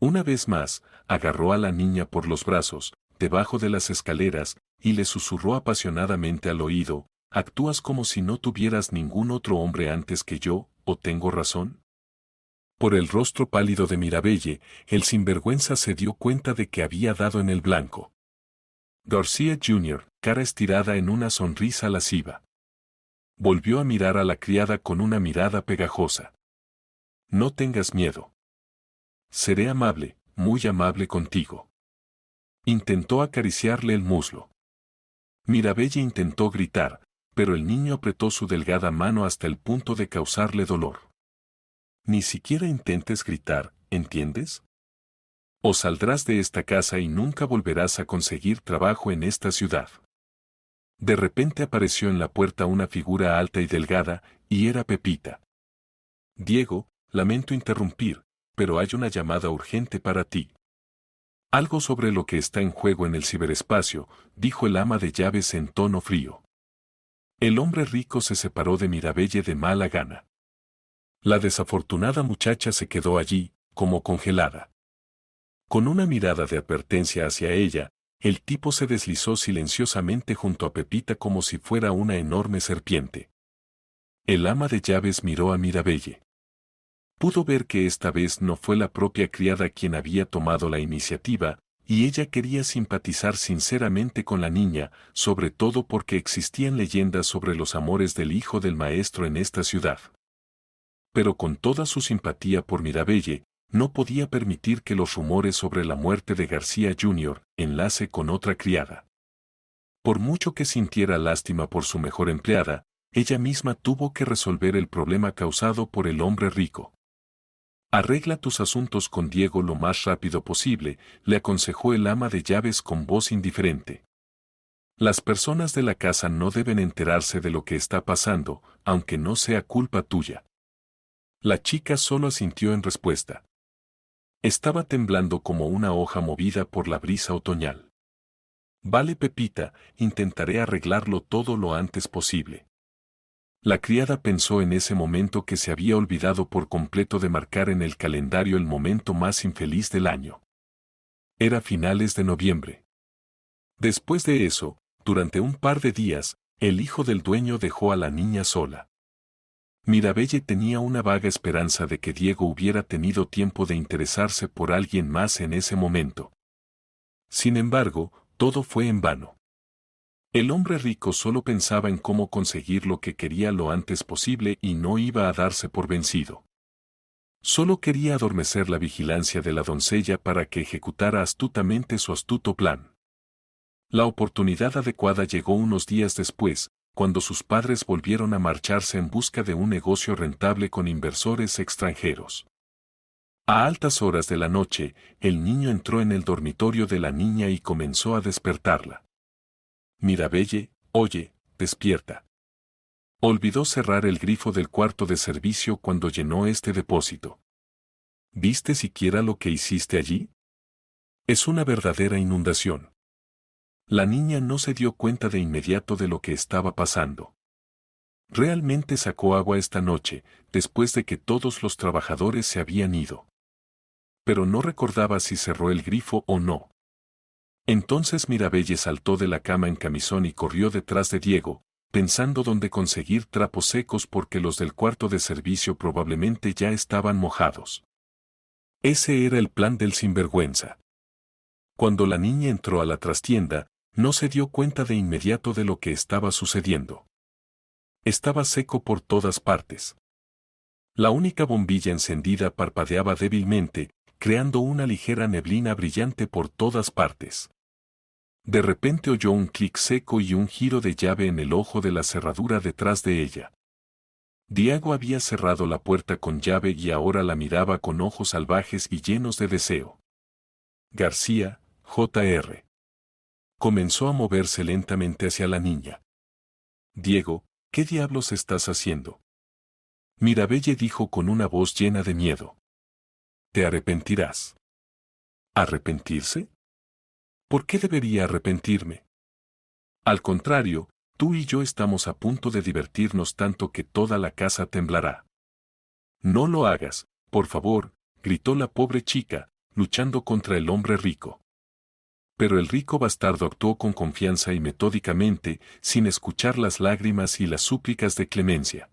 Una vez más, agarró a la niña por los brazos, debajo de las escaleras, y le susurró apasionadamente al oído: «¿Actúas como si no tuvieras ningún otro hombre antes que yo, o tengo razón?». Por el rostro pálido de Mirabelle, el sinvergüenza se dio cuenta de que había dado en el blanco. García Jr., cara estirada en una sonrisa lasciva. Volvió a mirar a la criada con una mirada pegajosa. «No tengas miedo. Seré amable, muy amable contigo. Intentó acariciarle el muslo. Mirabelle intentó gritar, pero el niño apretó su delgada mano hasta el punto de causarle dolor. Ni siquiera intentes gritar, ¿entiendes? O saldrás de esta casa y nunca volverás a conseguir trabajo en esta ciudad. De repente apareció en la puerta una figura alta y delgada, y era Pepita. Diego, lamento interrumpir, pero hay una llamada urgente para ti. Algo sobre lo que está en juego en el ciberespacio, dijo el ama de llaves en tono frío. El hombre rico se separó de Mirabelle de mala gana. La desafortunada muchacha se quedó allí, como congelada. Con una mirada de advertencia hacia ella, el tipo se deslizó silenciosamente junto a Pepita como si fuera una enorme serpiente. El ama de llaves miró a Mirabelle. Pudo ver que esta vez no fue la propia criada quien había tomado la iniciativa, y ella quería simpatizar sinceramente con la niña, sobre todo porque existían leyendas sobre los amores del hijo del maestro en esta ciudad. Pero con toda su simpatía por Mirabelle, no podía permitir que los rumores sobre la muerte de García Jr. enlace con otra criada. Por mucho que sintiera lástima por su mejor empleada, ella misma tuvo que resolver el problema causado por el hombre rico. Arregla tus asuntos con Diego lo más rápido posible, le aconsejó el ama de llaves con voz indiferente. Las personas de la casa no deben enterarse de lo que está pasando, aunque no sea culpa tuya. La chica solo asintió en respuesta. Estaba temblando como una hoja movida por la brisa otoñal. Vale, Pepita, intentaré arreglarlo todo lo antes posible. La criada pensó en ese momento que se había olvidado por completo de marcar en el calendario el momento más infeliz del año. Era finales de noviembre. Después de eso, durante un par de días, el hijo del dueño dejó a la niña sola. Mirabelle tenía una vaga esperanza de que Diego hubiera tenido tiempo de interesarse por alguien más en ese momento. Sin embargo, todo fue en vano. El hombre rico solo pensaba en cómo conseguir lo que quería lo antes posible y no iba a darse por vencido. Solo quería adormecer la vigilancia de la doncella para que ejecutara astutamente su astuto plan. La oportunidad adecuada llegó unos días después, cuando sus padres volvieron a marcharse en busca de un negocio rentable con inversores extranjeros. A altas horas de la noche, el niño entró en el dormitorio de la niña y comenzó a despertarla. Mirabelle, oye, despierta. Olvidó cerrar el grifo del cuarto de servicio cuando llenó este depósito. ¿Viste siquiera lo que hiciste allí? Es una verdadera inundación. La niña no se dio cuenta de inmediato de lo que estaba pasando. Realmente sacó agua esta noche, después de que todos los trabajadores se habían ido. Pero no recordaba si cerró el grifo o no. Entonces Mirabelle saltó de la cama en camisón y corrió detrás de Diego, pensando dónde conseguir trapos secos porque los del cuarto de servicio probablemente ya estaban mojados. Ese era el plan del sinvergüenza. Cuando la niña entró a la trastienda, no se dio cuenta de inmediato de lo que estaba sucediendo. Estaba seco por todas partes. La única bombilla encendida parpadeaba débilmente, creando una ligera neblina brillante por todas partes. De repente oyó un clic seco y un giro de llave en el ojo de la cerradura detrás de ella. Diego había cerrado la puerta con llave y ahora la miraba con ojos salvajes y llenos de deseo. García, Jr. Comenzó a moverse lentamente hacia la niña. Diego, ¿qué diablos estás haciendo? Mirabelle dijo con una voz llena de miedo. Te arrepentirás. ¿Arrepentirse? ¿Por qué debería arrepentirme? Al contrario, tú y yo estamos a punto de divertirnos tanto que toda la casa temblará. No lo hagas, por favor, gritó la pobre chica, luchando contra el hombre rico. Pero el rico bastardo actuó con confianza y metódicamente, sin escuchar las lágrimas y las súplicas de clemencia.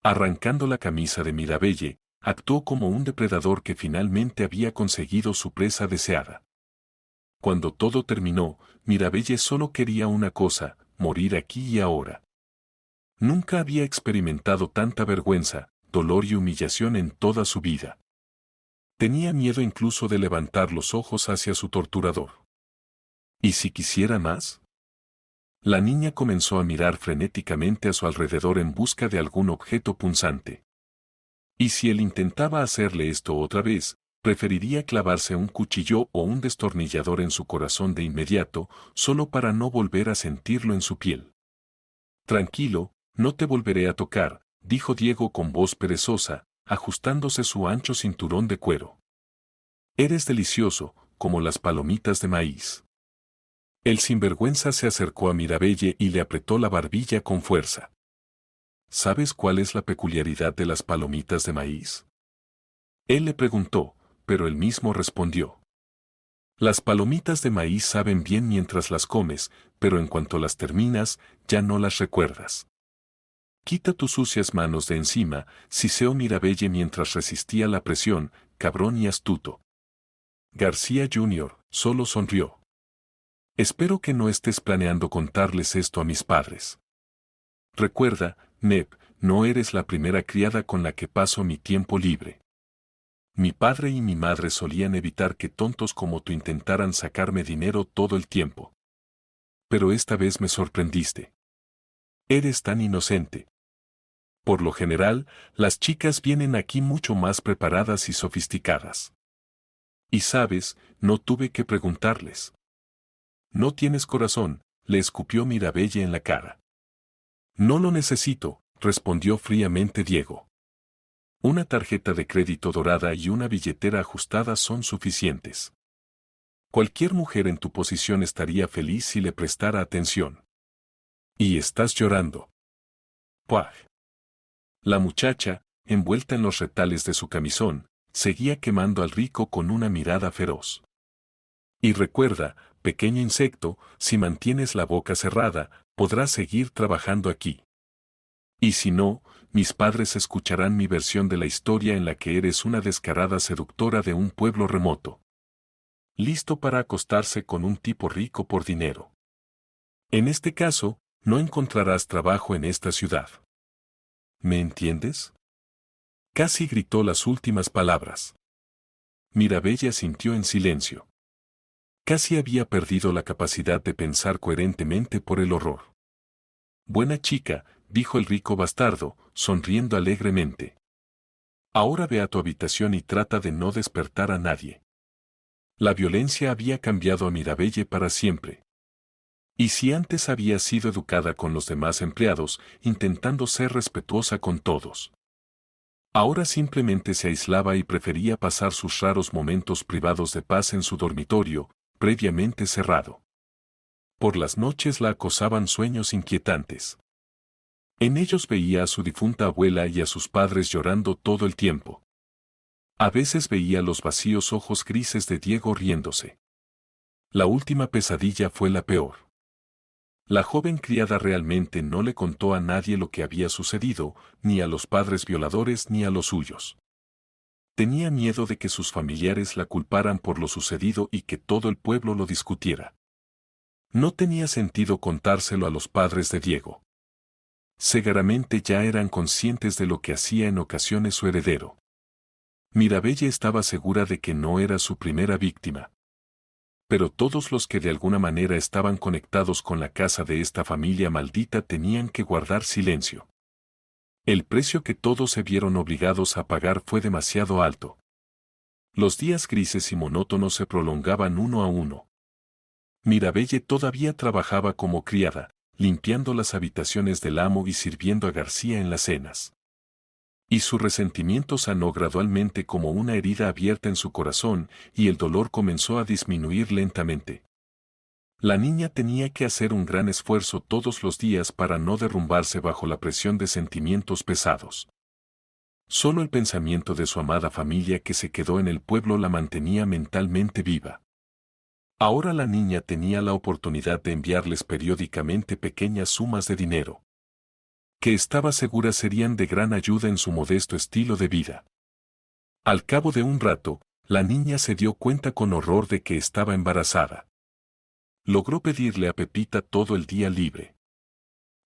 Arrancando la camisa de Mirabelle, actuó como un depredador que finalmente había conseguido su presa deseada. Cuando todo terminó, Mirabelle solo quería una cosa, morir aquí y ahora. Nunca había experimentado tanta vergüenza, dolor y humillación en toda su vida. Tenía miedo incluso de levantar los ojos hacia su torturador. ¿Y si quisiera más? La niña comenzó a mirar frenéticamente a su alrededor en busca de algún objeto punzante. Y si él intentaba hacerle esto otra vez, preferiría clavarse un cuchillo o un destornillador en su corazón de inmediato, solo para no volver a sentirlo en su piel. Tranquilo, no te volveré a tocar, dijo Diego con voz perezosa, ajustándose su ancho cinturón de cuero. Eres delicioso, como las palomitas de maíz. El sinvergüenza se acercó a Mirabelle y le apretó la barbilla con fuerza. ¿Sabes cuál es la peculiaridad de las palomitas de maíz? Él le preguntó, pero él mismo respondió. Las palomitas de maíz saben bien mientras las comes, pero en cuanto las terminas, ya no las recuerdas. Quita tus sucias manos de encima, siseó Mirabelle mientras resistía la presión, cabrón y astuto. García Jr. solo sonrió. Espero que no estés planeando contarles esto a mis padres. Recuerda, Neb, no eres la primera criada con la que paso mi tiempo libre. Mi padre y mi madre solían evitar que tontos como tú intentaran sacarme dinero todo el tiempo. Pero esta vez me sorprendiste. Eres tan inocente. Por lo general, las chicas vienen aquí mucho más preparadas y sofisticadas. Y sabes, no tuve que preguntarles. No tienes corazón, le escupió Mirabelle en la cara. No lo necesito, respondió fríamente Diego. Una tarjeta de crédito dorada y una billetera ajustada son suficientes. Cualquier mujer en tu posición estaría feliz si le prestara atención. Y estás llorando. ¡Puaj! La muchacha, envuelta en los retales de su camisón, seguía quemando al rico con una mirada feroz. Y recuerda, pequeño insecto, si mantienes la boca cerrada, podrás seguir trabajando aquí. Y si no, mis padres escucharán mi versión de la historia en la que eres una descarada seductora de un pueblo remoto. Listo para acostarse con un tipo rico por dinero. En este caso, no encontrarás trabajo en esta ciudad. ¿Me entiendes? Casi gritó las últimas palabras. Mirabelle asintió en silencio. Casi había perdido la capacidad de pensar coherentemente por el horror. Buena chica, dijo el rico bastardo, sonriendo alegremente. Ahora ve a tu habitación y trata de no despertar a nadie. La violencia había cambiado a Mirabelle para siempre. Y si antes había sido educada con los demás empleados, intentando ser respetuosa con todos. Ahora simplemente se aislaba y prefería pasar sus raros momentos privados de paz en su dormitorio, previamente cerrado. Por las noches la acosaban sueños inquietantes. En ellos veía a su difunta abuela y a sus padres llorando todo el tiempo. A veces veía los vacíos ojos grises de Diego riéndose. La última pesadilla fue la peor. La joven criada realmente no le contó a nadie lo que había sucedido, ni a los padres violadores ni a los suyos. Tenía miedo de que sus familiares la culparan por lo sucedido y que todo el pueblo lo discutiera. No tenía sentido contárselo a los padres de Diego. Seguramente ya eran conscientes de lo que hacía en ocasiones su heredero. Mirabelle estaba segura de que no era su primera víctima. Pero todos los que de alguna manera estaban conectados con la casa de esta familia maldita tenían que guardar silencio. El precio que todos se vieron obligados a pagar fue demasiado alto. Los días grises y monótonos se prolongaban uno a uno. Mirabelle todavía trabajaba como criada, limpiando las habitaciones del amo y sirviendo a García en las cenas. Y su resentimiento sanó gradualmente como una herida abierta en su corazón, y el dolor comenzó a disminuir lentamente. La niña tenía que hacer un gran esfuerzo todos los días para no derrumbarse bajo la presión de sentimientos pesados. Solo el pensamiento de su amada familia que se quedó en el pueblo la mantenía mentalmente viva. Ahora la niña tenía la oportunidad de enviarles periódicamente pequeñas sumas de dinero, que estaba segura serían de gran ayuda en su modesto estilo de vida. Al cabo de un rato, la niña se dio cuenta con horror de que estaba embarazada. Logró pedirle a Pepita todo el día libre.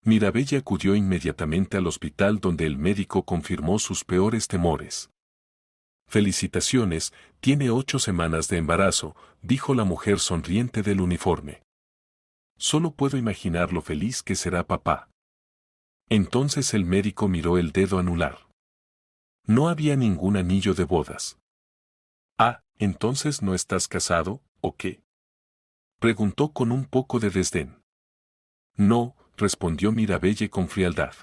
Mirabelle acudió inmediatamente al hospital donde el médico confirmó sus peores temores. Felicitaciones, tiene 8 semanas de embarazo, dijo la mujer sonriente del uniforme. Solo puedo imaginar lo feliz que será papá. Entonces el médico miró el dedo anular. No había ningún anillo de bodas. Ah, ¿entonces no estás casado, o qué? Preguntó con un poco de desdén. No, respondió Mirabelle con frialdad.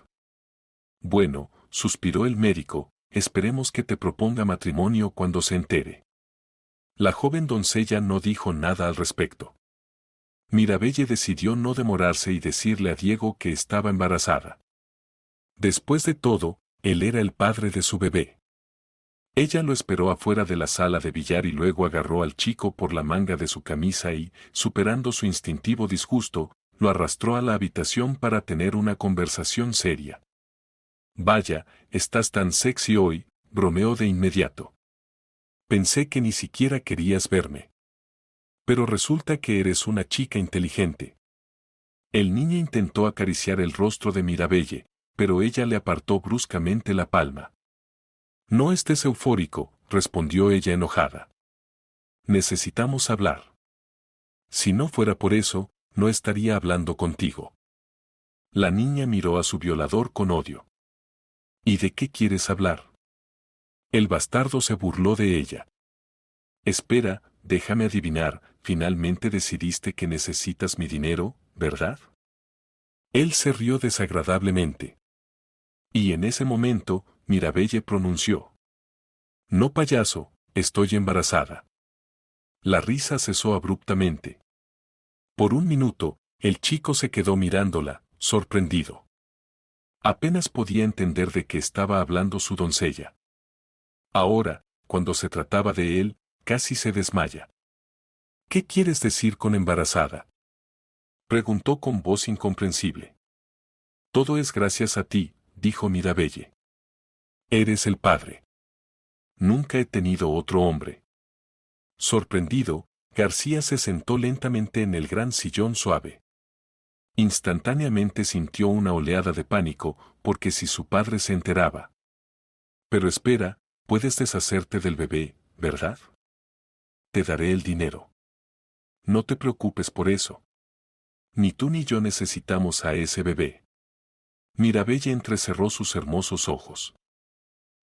Bueno, suspiró el médico, esperemos que te proponga matrimonio cuando se entere. La joven doncella no dijo nada al respecto. Mirabelle decidió no demorarse y decirle a Diego que estaba embarazada. Después de todo, él era el padre de su bebé. Ella lo esperó afuera de la sala de billar y luego agarró al chico por la manga de su camisa y, superando su instintivo disgusto, lo arrastró a la habitación para tener una conversación seria. Vaya, estás tan sexy hoy, bromeó de inmediato. Pensé que ni siquiera querías verme. Pero resulta que eres una chica inteligente. El niño intentó acariciar el rostro de Mirabelle, pero ella le apartó bruscamente la palma. No estés eufórico, respondió ella enojada. Necesitamos hablar. Si no fuera por eso, no estaría hablando contigo. La niña miró a su violador con odio. ¿Y de qué quieres hablar? El bastardo se burló de ella. Espera, déjame adivinar, finalmente decidiste que necesitas mi dinero, ¿verdad? Él se rió desagradablemente. Y en ese momento, Mirabelle pronunció. No, payaso, estoy embarazada. La risa cesó abruptamente. Por un minuto, el chico se quedó mirándola, sorprendido. Apenas podía entender de qué estaba hablando su doncella. Ahora, cuando se trataba de él, casi se desmaya. ¿Qué quieres decir con embarazada? Preguntó con voz incomprensible. Todo es gracias a ti, dijo Mirabelle. Eres el padre. Nunca he tenido otro hombre. Sorprendido, García se sentó lentamente en el gran sillón suave. Instantáneamente sintió una oleada de pánico, porque si su padre se enteraba. Pero espera, puedes deshacerte del bebé, ¿verdad? Te daré el dinero. No te preocupes por eso. Ni tú ni yo necesitamos a ese bebé. Mirabelle entrecerró sus hermosos ojos.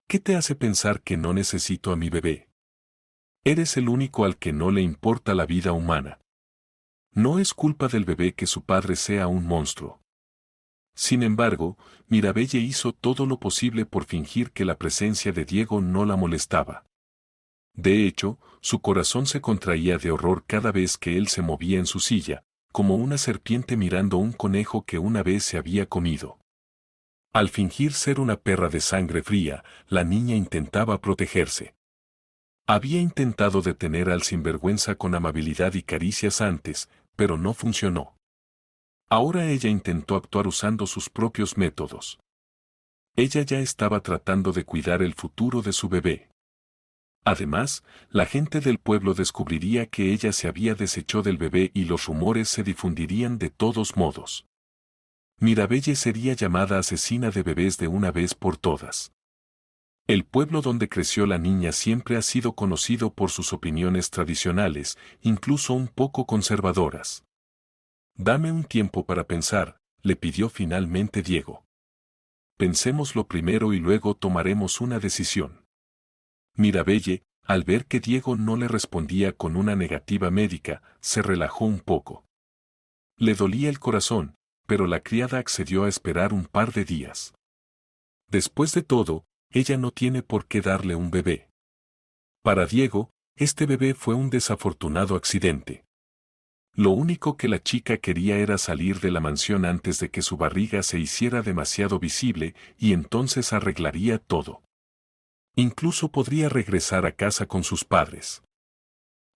¿Qué te hace pensar que no necesito a mi bebé? Eres el único al que no le importa la vida humana. No es culpa del bebé que su padre sea un monstruo. Sin embargo, Mirabelle hizo todo lo posible por fingir que la presencia de Diego no la molestaba. De hecho, su corazón se contraía de horror cada vez que él se movía en su silla, como una serpiente mirando un conejo que una vez se había comido. Al fingir ser una perra de sangre fría, la niña intentaba protegerse. Había intentado detener al sinvergüenza con amabilidad y caricias antes, pero no funcionó. Ahora ella intentó actuar usando sus propios métodos. Ella ya estaba tratando de cuidar el futuro de su bebé. Además, la gente del pueblo descubriría que ella se había deshecho del bebé y los rumores se difundirían de todos modos. Mirabelle sería llamada asesina de bebés de una vez por todas. El pueblo donde creció la niña siempre ha sido conocido por sus opiniones tradicionales, incluso un poco conservadoras. Dame un tiempo para pensar, le pidió finalmente Diego. Pensémoslo primero y luego tomaremos una decisión. Mirabelle, al ver que Diego no le respondía con una negativa médica, se relajó un poco. Le dolía el corazón, pero la criada accedió a esperar un par de días. Después de todo, ella no tiene por qué darle un bebé. Para Diego, este bebé fue un desafortunado accidente. Lo único que la chica quería era salir de la mansión antes de que su barriga se hiciera demasiado visible y entonces arreglaría todo. Incluso podría regresar a casa con sus padres.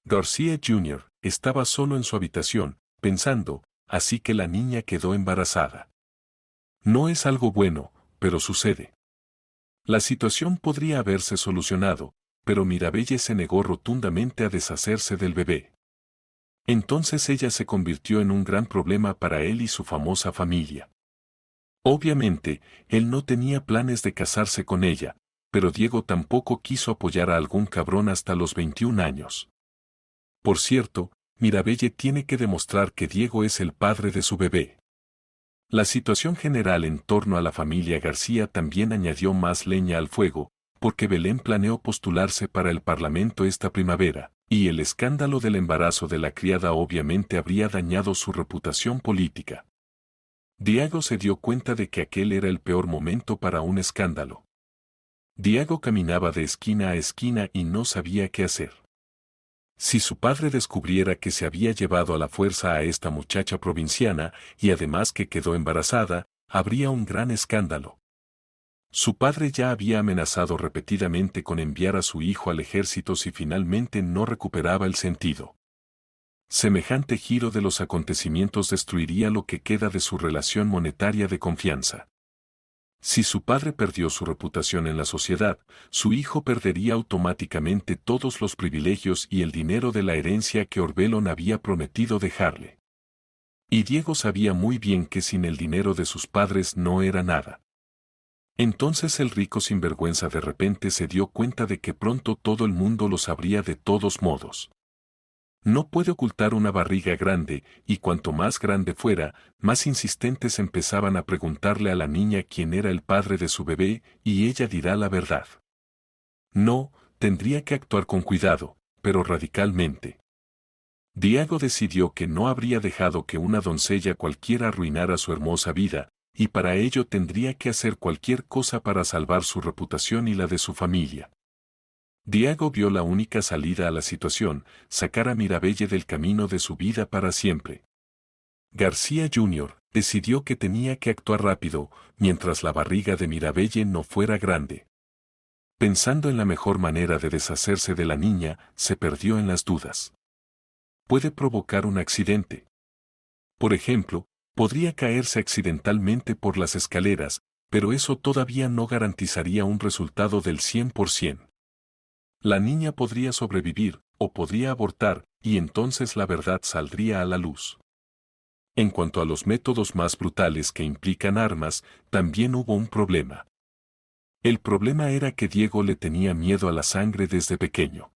García Jr. estaba solo en su habitación, pensando, así que la niña quedó embarazada. No es algo bueno, pero sucede. La situación podría haberse solucionado, pero Mirabelle se negó rotundamente a deshacerse del bebé. Entonces ella se convirtió en un gran problema para él y su famosa familia. Obviamente, él no tenía planes de casarse con ella, pero Diego tampoco quiso apoyar a algún cabrón hasta los 21 años. Por cierto, Mirabelle tiene que demostrar que Diego es el padre de su bebé. La situación general en torno a la familia García también añadió más leña al fuego, porque Belén planeó postularse para el Parlamento esta primavera, y el escándalo del embarazo de la criada obviamente habría dañado su reputación política. Diego se dio cuenta de que aquel era el peor momento para un escándalo. Diego caminaba de esquina a esquina y no sabía qué hacer. Si su padre descubriera que se había llevado a la fuerza a esta muchacha provinciana y además que quedó embarazada, habría un gran escándalo. Su padre ya había amenazado repetidamente con enviar a su hijo al ejército si finalmente no recuperaba el sentido. Semejante giro de los acontecimientos destruiría lo que queda de su relación monetaria de confianza. Si su padre perdió su reputación en la sociedad, su hijo perdería automáticamente todos los privilegios y el dinero de la herencia que Orbelón había prometido dejarle. Y Diego sabía muy bien que sin el dinero de sus padres no era nada. Entonces el rico sinvergüenza de repente se dio cuenta de que pronto todo el mundo lo sabría de todos modos. No puede ocultar una barriga grande, y cuanto más grande fuera, más insistentes empezaban a preguntarle a la niña quién era el padre de su bebé, y ella dirá la verdad. No, tendría que actuar con cuidado, pero radicalmente. Diego decidió que no habría dejado que una doncella cualquiera arruinara su hermosa vida, y para ello tendría que hacer cualquier cosa para salvar su reputación y la de su familia. Diego vio la única salida a la situación, sacar a Mirabelle del camino de su vida para siempre. García Jr. decidió que tenía que actuar rápido, mientras la barriga de Mirabelle no fuera grande. Pensando en la mejor manera de deshacerse de la niña, se perdió en las dudas. Puede provocar un accidente. Por ejemplo, podría caerse accidentalmente por las escaleras, pero eso todavía no garantizaría un resultado del 100%. La niña podría sobrevivir, o podría abortar, y entonces la verdad saldría a la luz. En cuanto a los métodos más brutales que implican armas, también hubo un problema. El problema era que Diego le tenía miedo a la sangre desde pequeño.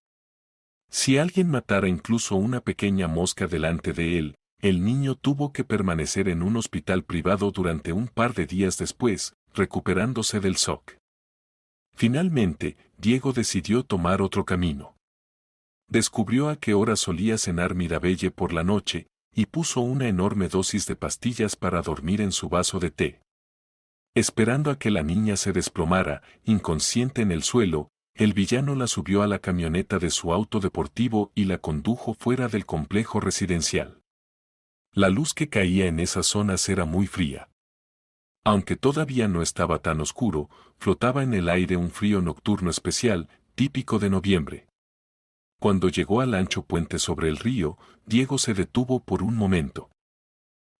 Si alguien matara incluso una pequeña mosca delante de él, el niño tuvo que permanecer en un hospital privado durante un par de días después, recuperándose del shock. Finalmente, Diego decidió tomar otro camino. Descubrió a qué hora solía cenar Mirabelle por la noche, y puso una enorme dosis de pastillas para dormir en su vaso de té. Esperando a que la niña se desplomara, inconsciente en el suelo, el villano la subió a la camioneta de su auto deportivo y la condujo fuera del complejo residencial. La luz que caía en esas zonas era muy fría. Aunque todavía no estaba tan oscuro, flotaba en el aire un frío nocturno especial, típico de noviembre. Cuando llegó al ancho puente sobre el río, Diego se detuvo por un momento.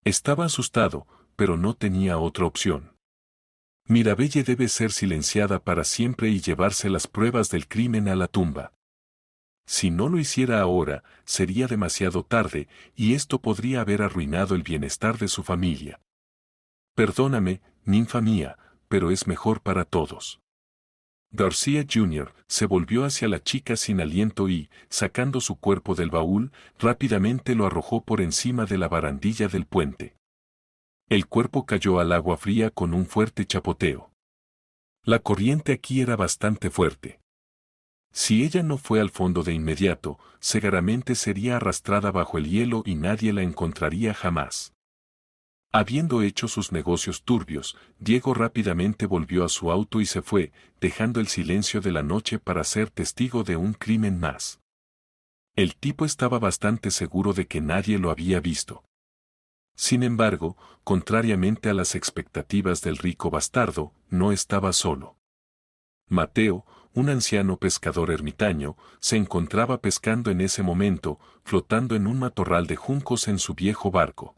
Estaba asustado, pero no tenía otra opción. Mirabelle debe ser silenciada para siempre y llevarse las pruebas del crimen a la tumba. Si no lo hiciera ahora, sería demasiado tarde, y esto podría haber arruinado el bienestar de su familia. Perdóname, ninfa mía, pero es mejor para todos. García Jr. se volvió hacia la chica sin aliento y, sacando su cuerpo del baúl, rápidamente lo arrojó por encima de la barandilla del puente. El cuerpo cayó al agua fría con un fuerte chapoteo. La corriente aquí era bastante fuerte. Si ella no fue al fondo de inmediato, seguramente sería arrastrada bajo el hielo y nadie la encontraría jamás. Habiendo hecho sus negocios turbios, Diego rápidamente volvió a su auto y se fue, dejando el silencio de la noche para ser testigo de un crimen más. El tipo estaba bastante seguro de que nadie lo había visto. Sin embargo, contrariamente a las expectativas del rico bastardo, no estaba solo. Mateo, un anciano pescador ermitaño, se encontraba pescando en ese momento, flotando en un matorral de juncos en su viejo barco.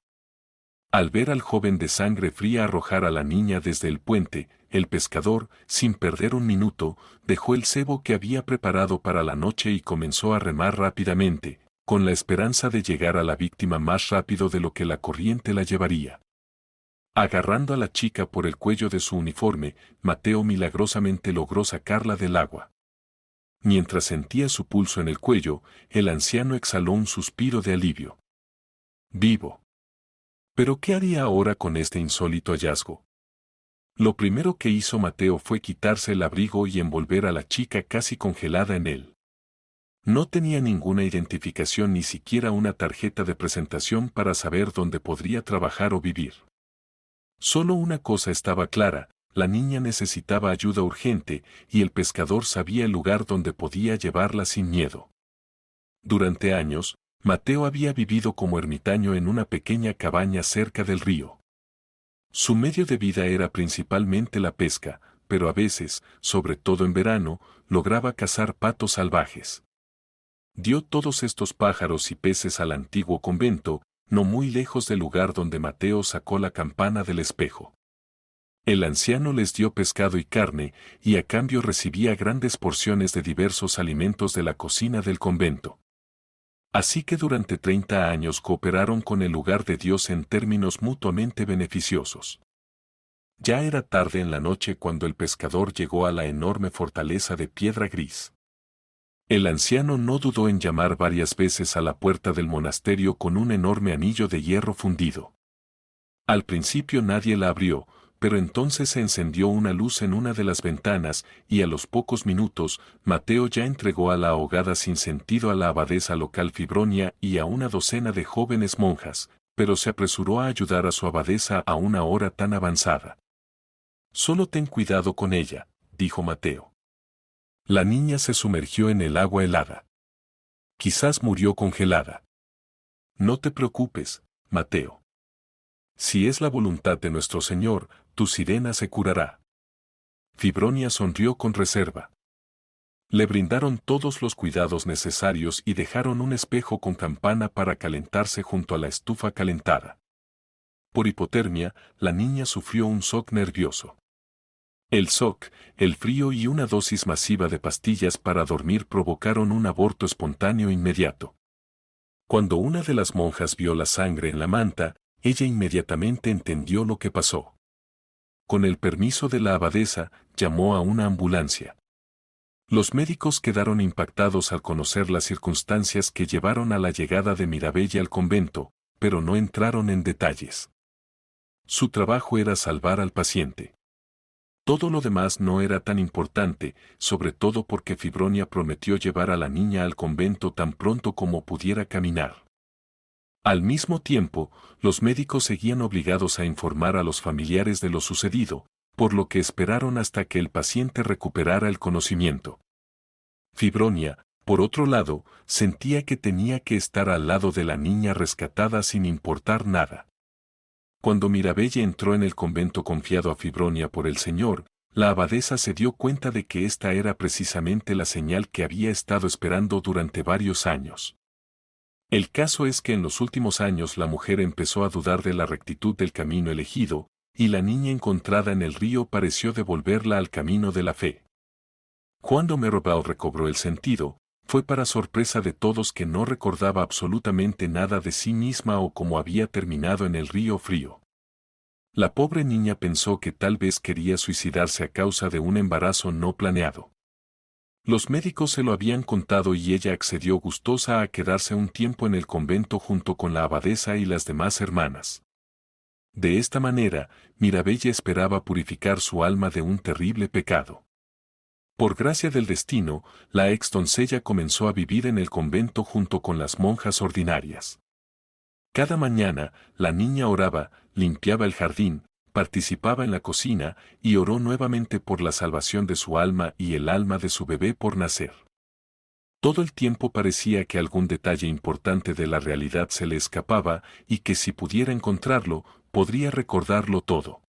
Al ver al joven de sangre fría arrojar a la niña desde el puente, el pescador, sin perder un minuto, dejó el cebo que había preparado para la noche y comenzó a remar rápidamente, con la esperanza de llegar a la víctima más rápido de lo que la corriente la llevaría. Agarrando a la chica por el cuello de su uniforme, Mateo milagrosamente logró sacarla del agua. Mientras sentía su pulso en el cuello, el anciano exhaló un suspiro de alivio. Vivo. ¿Pero qué haría ahora con este insólito hallazgo? Lo primero que hizo Mateo fue quitarse el abrigo y envolver a la chica casi congelada en él. No tenía ninguna identificación, ni siquiera una tarjeta de presentación para saber dónde podría trabajar o vivir. Solo una cosa estaba clara: la niña necesitaba ayuda urgente, y el pescador sabía el lugar donde podía llevarla sin miedo. Durante años, Mateo había vivido como ermitaño en una pequeña cabaña cerca del río. Su medio de vida era principalmente la pesca, pero a veces, sobre todo en verano, lograba cazar patos salvajes. Dio todos estos pájaros y peces al antiguo convento, no muy lejos del lugar donde Mateo sacó la campana del espejo. El anciano les dio pescado y carne, y a cambio recibía grandes porciones de diversos alimentos de la cocina del convento. Así que durante 30 años cooperaron con el lugar de Dios en términos mutuamente beneficiosos. Ya era tarde en la noche cuando el pescador llegó a la enorme fortaleza de piedra gris. El anciano no dudó en llamar varias veces a la puerta del monasterio con un enorme anillo de hierro fundido. Al principio nadie la abrió, pero entonces se encendió una luz en una de las ventanas, y a los pocos minutos, Mateo ya entregó a la ahogada sin sentido a la abadesa local Fibronia y a una docena de jóvenes monjas, pero se apresuró a ayudar a su abadesa a una hora tan avanzada. «Solo ten cuidado con ella», dijo Mateo. La niña se sumergió en el agua helada. Quizás murió congelada. «No te preocupes, Mateo. Si es la voluntad de nuestro Señor, tu sirena se curará». Fibronia sonrió con reserva. Le brindaron todos los cuidados necesarios y dejaron un espejo con campana para calentarse junto a la estufa calentada. Por hipotermia, la niña sufrió un shock nervioso. El shock, el frío y una dosis masiva de pastillas para dormir provocaron un aborto espontáneo inmediato. Cuando una de las monjas vio la sangre en la manta, ella inmediatamente entendió lo que pasó. Con el permiso de la abadesa, llamó a una ambulancia. Los médicos quedaron impactados al conocer las circunstancias que llevaron a la llegada de Mirabelle al convento, pero no entraron en detalles. Su trabajo era salvar al paciente. Todo lo demás no era tan importante, sobre todo porque Fibronia prometió llevar a la niña al convento tan pronto como pudiera caminar. Al mismo tiempo, los médicos seguían obligados a informar a los familiares de lo sucedido, por lo que esperaron hasta que el paciente recuperara el conocimiento. Fibronia, por otro lado, sentía que tenía que estar al lado de la niña rescatada sin importar nada. Cuando Mirabelle entró en el convento confiado a Fibronia por el Señor, la abadesa se dio cuenta de que esta era precisamente la señal que había estado esperando durante varios años. El caso es que en los últimos años la mujer empezó a dudar de la rectitud del camino elegido, y la niña encontrada en el río pareció devolverla al camino de la fe. Cuando Mirabelle recobró el sentido, fue para sorpresa de todos que no recordaba absolutamente nada de sí misma o cómo había terminado en el río frío. La pobre niña pensó que tal vez quería suicidarse a causa de un embarazo no planeado. Los médicos se lo habían contado y ella accedió gustosa a quedarse un tiempo en el convento junto con la abadesa y las demás hermanas. De esta manera, Mirabelle esperaba purificar su alma de un terrible pecado. Por gracia del destino, la ex doncella comenzó a vivir en el convento junto con las monjas ordinarias. Cada mañana, la niña oraba, limpiaba el jardín, participaba en la cocina y oró nuevamente por la salvación de su alma y el alma de su bebé por nacer. Todo el tiempo parecía que algún detalle importante de la realidad se le escapaba y que si pudiera encontrarlo, podría recordarlo todo.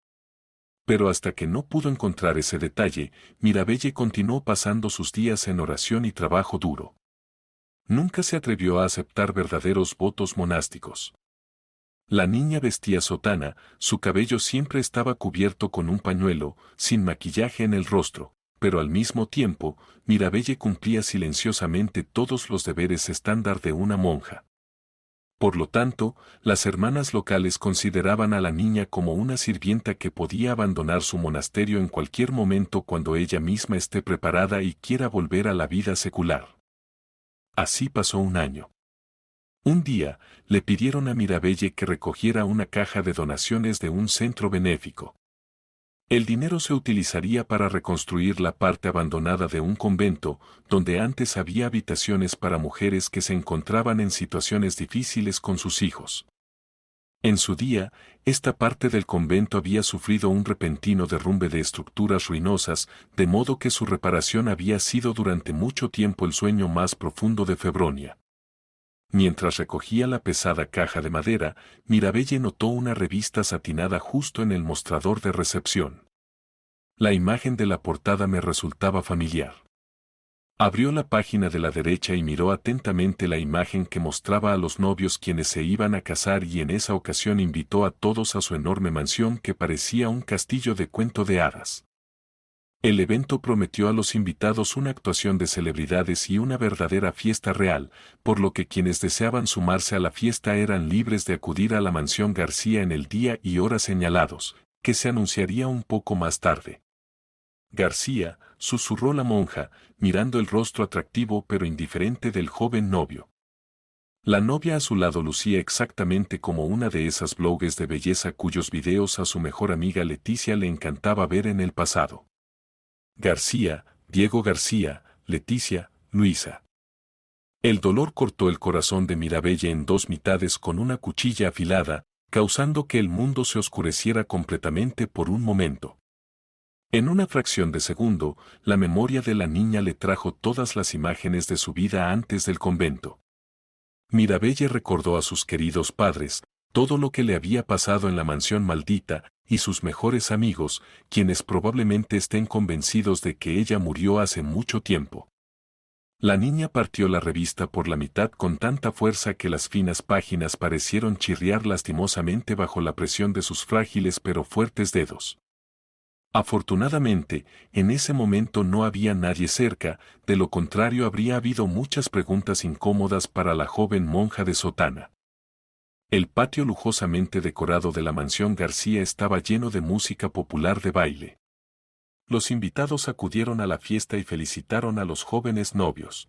Pero hasta que no pudo encontrar ese detalle, Mirabelle continuó pasando sus días en oración y trabajo duro. Nunca se atrevió a aceptar verdaderos votos monásticos. La niña vestía sotana, su cabello siempre estaba cubierto con un pañuelo, sin maquillaje en el rostro, pero al mismo tiempo, Mirabelle cumplía silenciosamente todos los deberes estándar de una monja. Por lo tanto, las hermanas locales consideraban a la niña como una sirvienta que podía abandonar su monasterio en cualquier momento cuando ella misma esté preparada y quiera volver a la vida secular. Así pasó un año. Un día, le pidieron a Mirabelle que recogiera una caja de donaciones de un centro benéfico. El dinero se utilizaría para reconstruir la parte abandonada de un convento, donde antes había habitaciones para mujeres que se encontraban en situaciones difíciles con sus hijos. En su día, esta parte del convento había sufrido un repentino derrumbe de estructuras ruinosas, de modo que su reparación había sido durante mucho tiempo el sueño más profundo de Febronia. Mientras recogía la pesada caja de madera, Mirabelle notó una revista satinada justo en el mostrador de recepción. La imagen de la portada me resultaba familiar. Abrió la página de la derecha y miró atentamente la imagen que mostraba a los novios quienes se iban a casar, y en esa ocasión invitó a todos a su enorme mansión que parecía un castillo de cuento de hadas. El evento prometió a los invitados una actuación de celebridades y una verdadera fiesta real, por lo que quienes deseaban sumarse a la fiesta eran libres de acudir a la mansión García en el día y hora señalados, que se anunciaría un poco más tarde. García, susurró la monja, mirando el rostro atractivo pero indiferente del joven novio. La novia a su lado lucía exactamente como una de esas blogues de belleza cuyos videos a su mejor amiga Leticia le encantaba ver en el pasado. García, Diego García, Leticia, Luisa. El dolor cortó el corazón de Mirabelle en dos mitades con una cuchilla afilada, causando que el mundo se oscureciera completamente por un momento. En una fracción de segundo, la memoria de la niña le trajo todas las imágenes de su vida antes del convento. Mirabelle recordó a sus queridos padres, todo lo que le había pasado en la mansión maldita, y sus mejores amigos, quienes probablemente estén convencidos de que ella murió hace mucho tiempo. La niña partió la revista por la mitad con tanta fuerza que las finas páginas parecieron chirriar lastimosamente bajo la presión de sus frágiles pero fuertes dedos. Afortunadamente, en ese momento no había nadie cerca, de lo contrario habría habido muchas preguntas incómodas para la joven monja de sotana. El patio lujosamente decorado de la mansión García estaba lleno de música popular de baile. Los invitados acudieron a la fiesta y felicitaron a los jóvenes novios.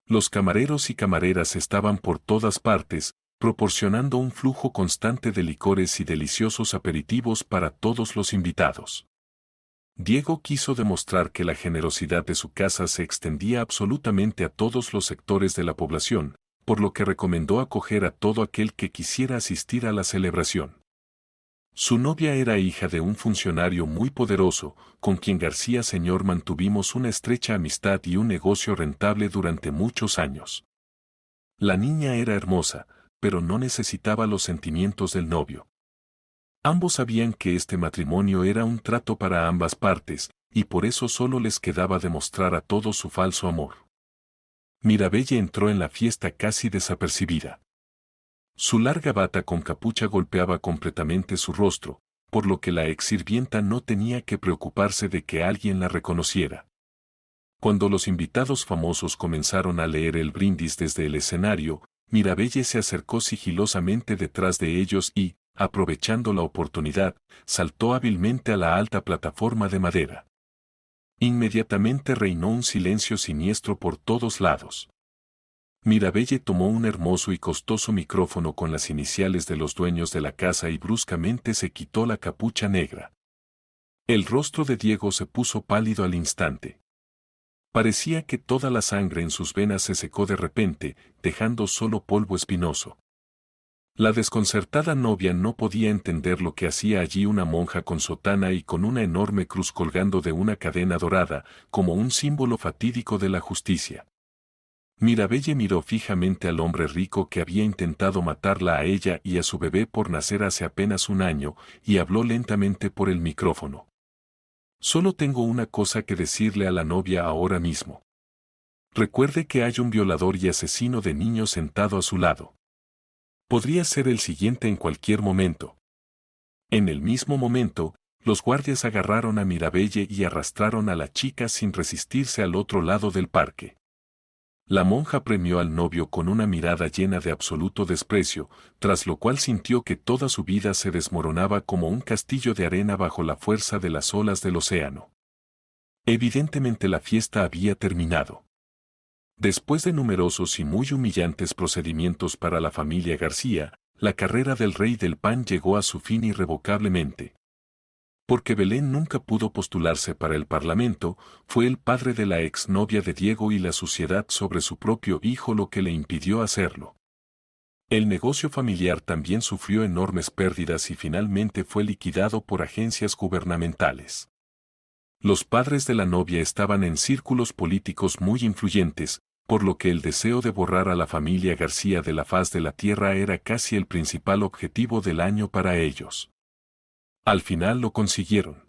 Los camareros y camareras estaban por todas partes, proporcionando un flujo constante de licores y deliciosos aperitivos para todos los invitados. Diego quiso demostrar que la generosidad de su casa se extendía absolutamente a todos los sectores de la población, por lo que recomendó acoger a todo aquel que quisiera asistir a la celebración. Su novia era hija de un funcionario muy poderoso, con quien García Señor mantuvimos una estrecha amistad y un negocio rentable durante muchos años. La niña era hermosa, pero no necesitaba los sentimientos del novio. Ambos sabían que este matrimonio era un trato para ambas partes, y por eso solo les quedaba demostrar a todos su falso amor. Mirabelle entró en la fiesta casi desapercibida. Su larga bata con capucha golpeaba completamente su rostro, por lo que la ex-sirvienta no tenía que preocuparse de que alguien la reconociera. Cuando los invitados famosos comenzaron a leer el brindis desde el escenario, Mirabelle se acercó sigilosamente detrás de ellos y, aprovechando la oportunidad, saltó hábilmente a la alta plataforma de madera. Inmediatamente reinó un silencio siniestro por todos lados. Mirabelle tomó un hermoso y costoso micrófono con las iniciales de los dueños de la casa y bruscamente se quitó la capucha negra. El rostro de Diego se puso pálido al instante. Parecía que toda la sangre en sus venas se secó de repente, dejando solo polvo espinoso. La desconcertada novia no podía entender lo que hacía allí una monja con sotana y con una enorme cruz colgando de una cadena dorada, como un símbolo fatídico de la justicia. Mirabelle miró fijamente al hombre rico que había intentado matarla a ella y a su bebé por nacer hace apenas un año, y habló lentamente por el micrófono. Solo tengo una cosa que decirle a la novia ahora mismo. Recuerde que hay un violador y asesino de niños sentado a su lado. Podría ser el siguiente en cualquier momento. En el mismo momento, los guardias agarraron a Mirabelle y arrastraron a la chica sin resistirse al otro lado del parque. La monja premió al novio con una mirada llena de absoluto desprecio, tras lo cual sintió que toda su vida se desmoronaba como un castillo de arena bajo la fuerza de las olas del océano. Evidentemente la fiesta había terminado. Después de numerosos y muy humillantes procedimientos para la familia García, la carrera del rey del pan llegó a su fin irrevocablemente. Porque Belén nunca pudo postularse para el parlamento, fue el padre de la exnovia de Diego y la suciedad sobre su propio hijo lo que le impidió hacerlo. El negocio familiar también sufrió enormes pérdidas y finalmente fue liquidado por agencias gubernamentales. Los padres de la novia estaban en círculos políticos muy influyentes, por lo que el deseo de borrar a la familia García de la faz de la tierra era casi el principal objetivo del año para ellos. Al final lo consiguieron.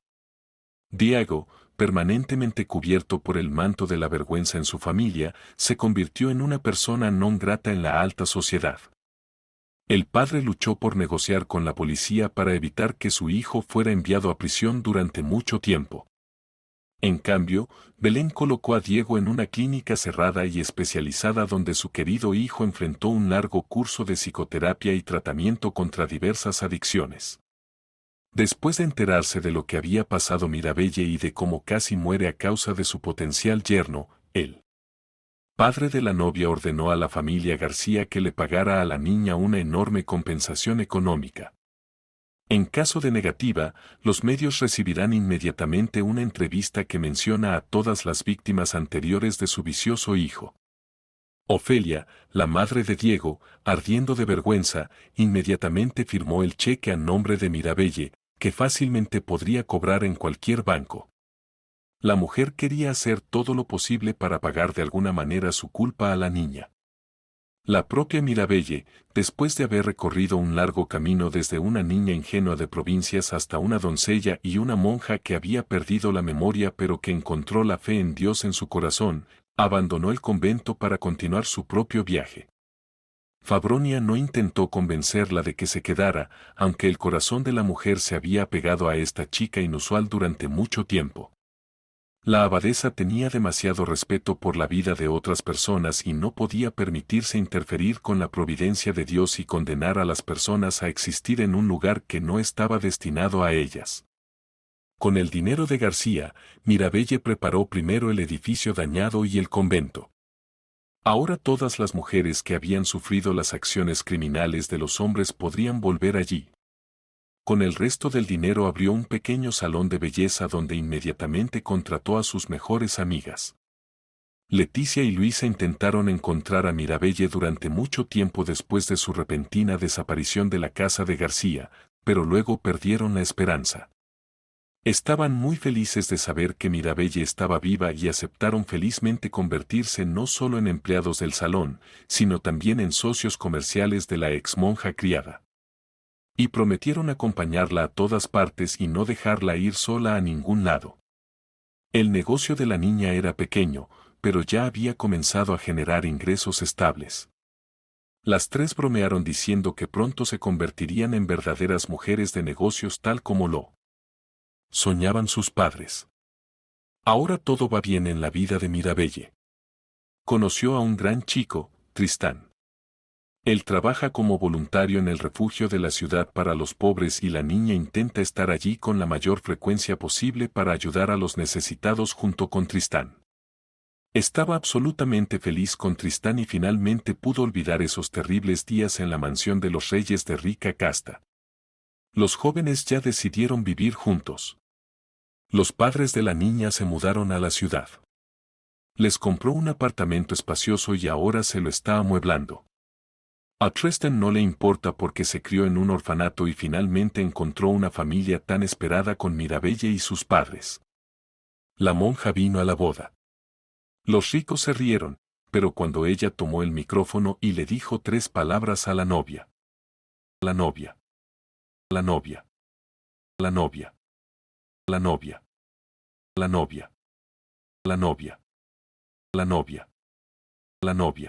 Diego, permanentemente cubierto por el manto de la vergüenza en su familia, se convirtió en una persona non grata en la alta sociedad. El padre luchó por negociar con la policía para evitar que su hijo fuera enviado a prisión durante mucho tiempo. En cambio, Belén colocó a Diego en una clínica cerrada y especializada donde su querido hijo enfrentó un largo curso de psicoterapia y tratamiento contra diversas adicciones. Después de enterarse de lo que había pasado Mirabelle y de cómo casi muere a causa de su potencial yerno, el padre de la novia ordenó a la familia García que le pagara a la niña una enorme compensación económica. En caso de negativa, los medios recibirán inmediatamente una entrevista que menciona a todas las víctimas anteriores de su vicioso hijo. Ofelia, la madre de Diego, ardiendo de vergüenza, inmediatamente firmó el cheque a nombre de Mirabelle, que fácilmente podría cobrar en cualquier banco. La mujer quería hacer todo lo posible para pagar de alguna manera su culpa a la niña. La propia Mirabelle, después de haber recorrido un largo camino desde una niña ingenua de provincias hasta una doncella y una monja que había perdido la memoria pero que encontró la fe en Dios en su corazón, abandonó el convento para continuar su propio viaje. Fabronia no intentó convencerla de que se quedara, aunque el corazón de la mujer se había apegado a esta chica inusual durante mucho tiempo. La abadesa tenía demasiado respeto por la vida de otras personas y no podía permitirse interferir con la providencia de Dios y condenar a las personas a existir en un lugar que no estaba destinado a ellas. Con el dinero de García, Mirabelle preparó primero el edificio dañado y el convento. Ahora todas las mujeres que habían sufrido las acciones criminales de los hombres podrían volver allí. Con el resto del dinero abrió un pequeño salón de belleza donde inmediatamente contrató a sus mejores amigas. Leticia y Luisa intentaron encontrar a Mirabelle durante mucho tiempo después de su repentina desaparición de la casa de García, pero luego perdieron la esperanza. Estaban muy felices de saber que Mirabelle estaba viva y aceptaron felizmente convertirse no solo en empleados del salón, sino también en socios comerciales de la ex monja criada. Y prometieron acompañarla a todas partes y no dejarla ir sola a ningún lado. El negocio de la niña era pequeño, pero ya había comenzado a generar ingresos estables. Las tres bromearon diciendo que pronto se convertirían en verdaderas mujeres de negocios tal como lo soñaban sus padres. Ahora todo va bien en la vida de Mirabelle. Conoció a un gran chico, Tristán. Él trabaja como voluntario en el refugio de la ciudad para los pobres y la niña intenta estar allí con la mayor frecuencia posible para ayudar a los necesitados junto con Tristán. Estaba absolutamente feliz con Tristán y finalmente pudo olvidar esos terribles días en la mansión de los reyes de rica casta. Los jóvenes ya decidieron vivir juntos. Los padres de la niña se mudaron a la ciudad. Les compró un apartamento espacioso y ahora se lo está amueblando. A Tristan no le importa porque se crió en un orfanato y finalmente encontró una familia tan esperada con Mirabelle y sus padres. La monja vino a la boda. Los ricos se rieron, pero cuando ella tomó el micrófono y le dijo 3 palabras a la novia. La novia. La novia. La novia. La novia. La novia. La novia. La novia. La novia.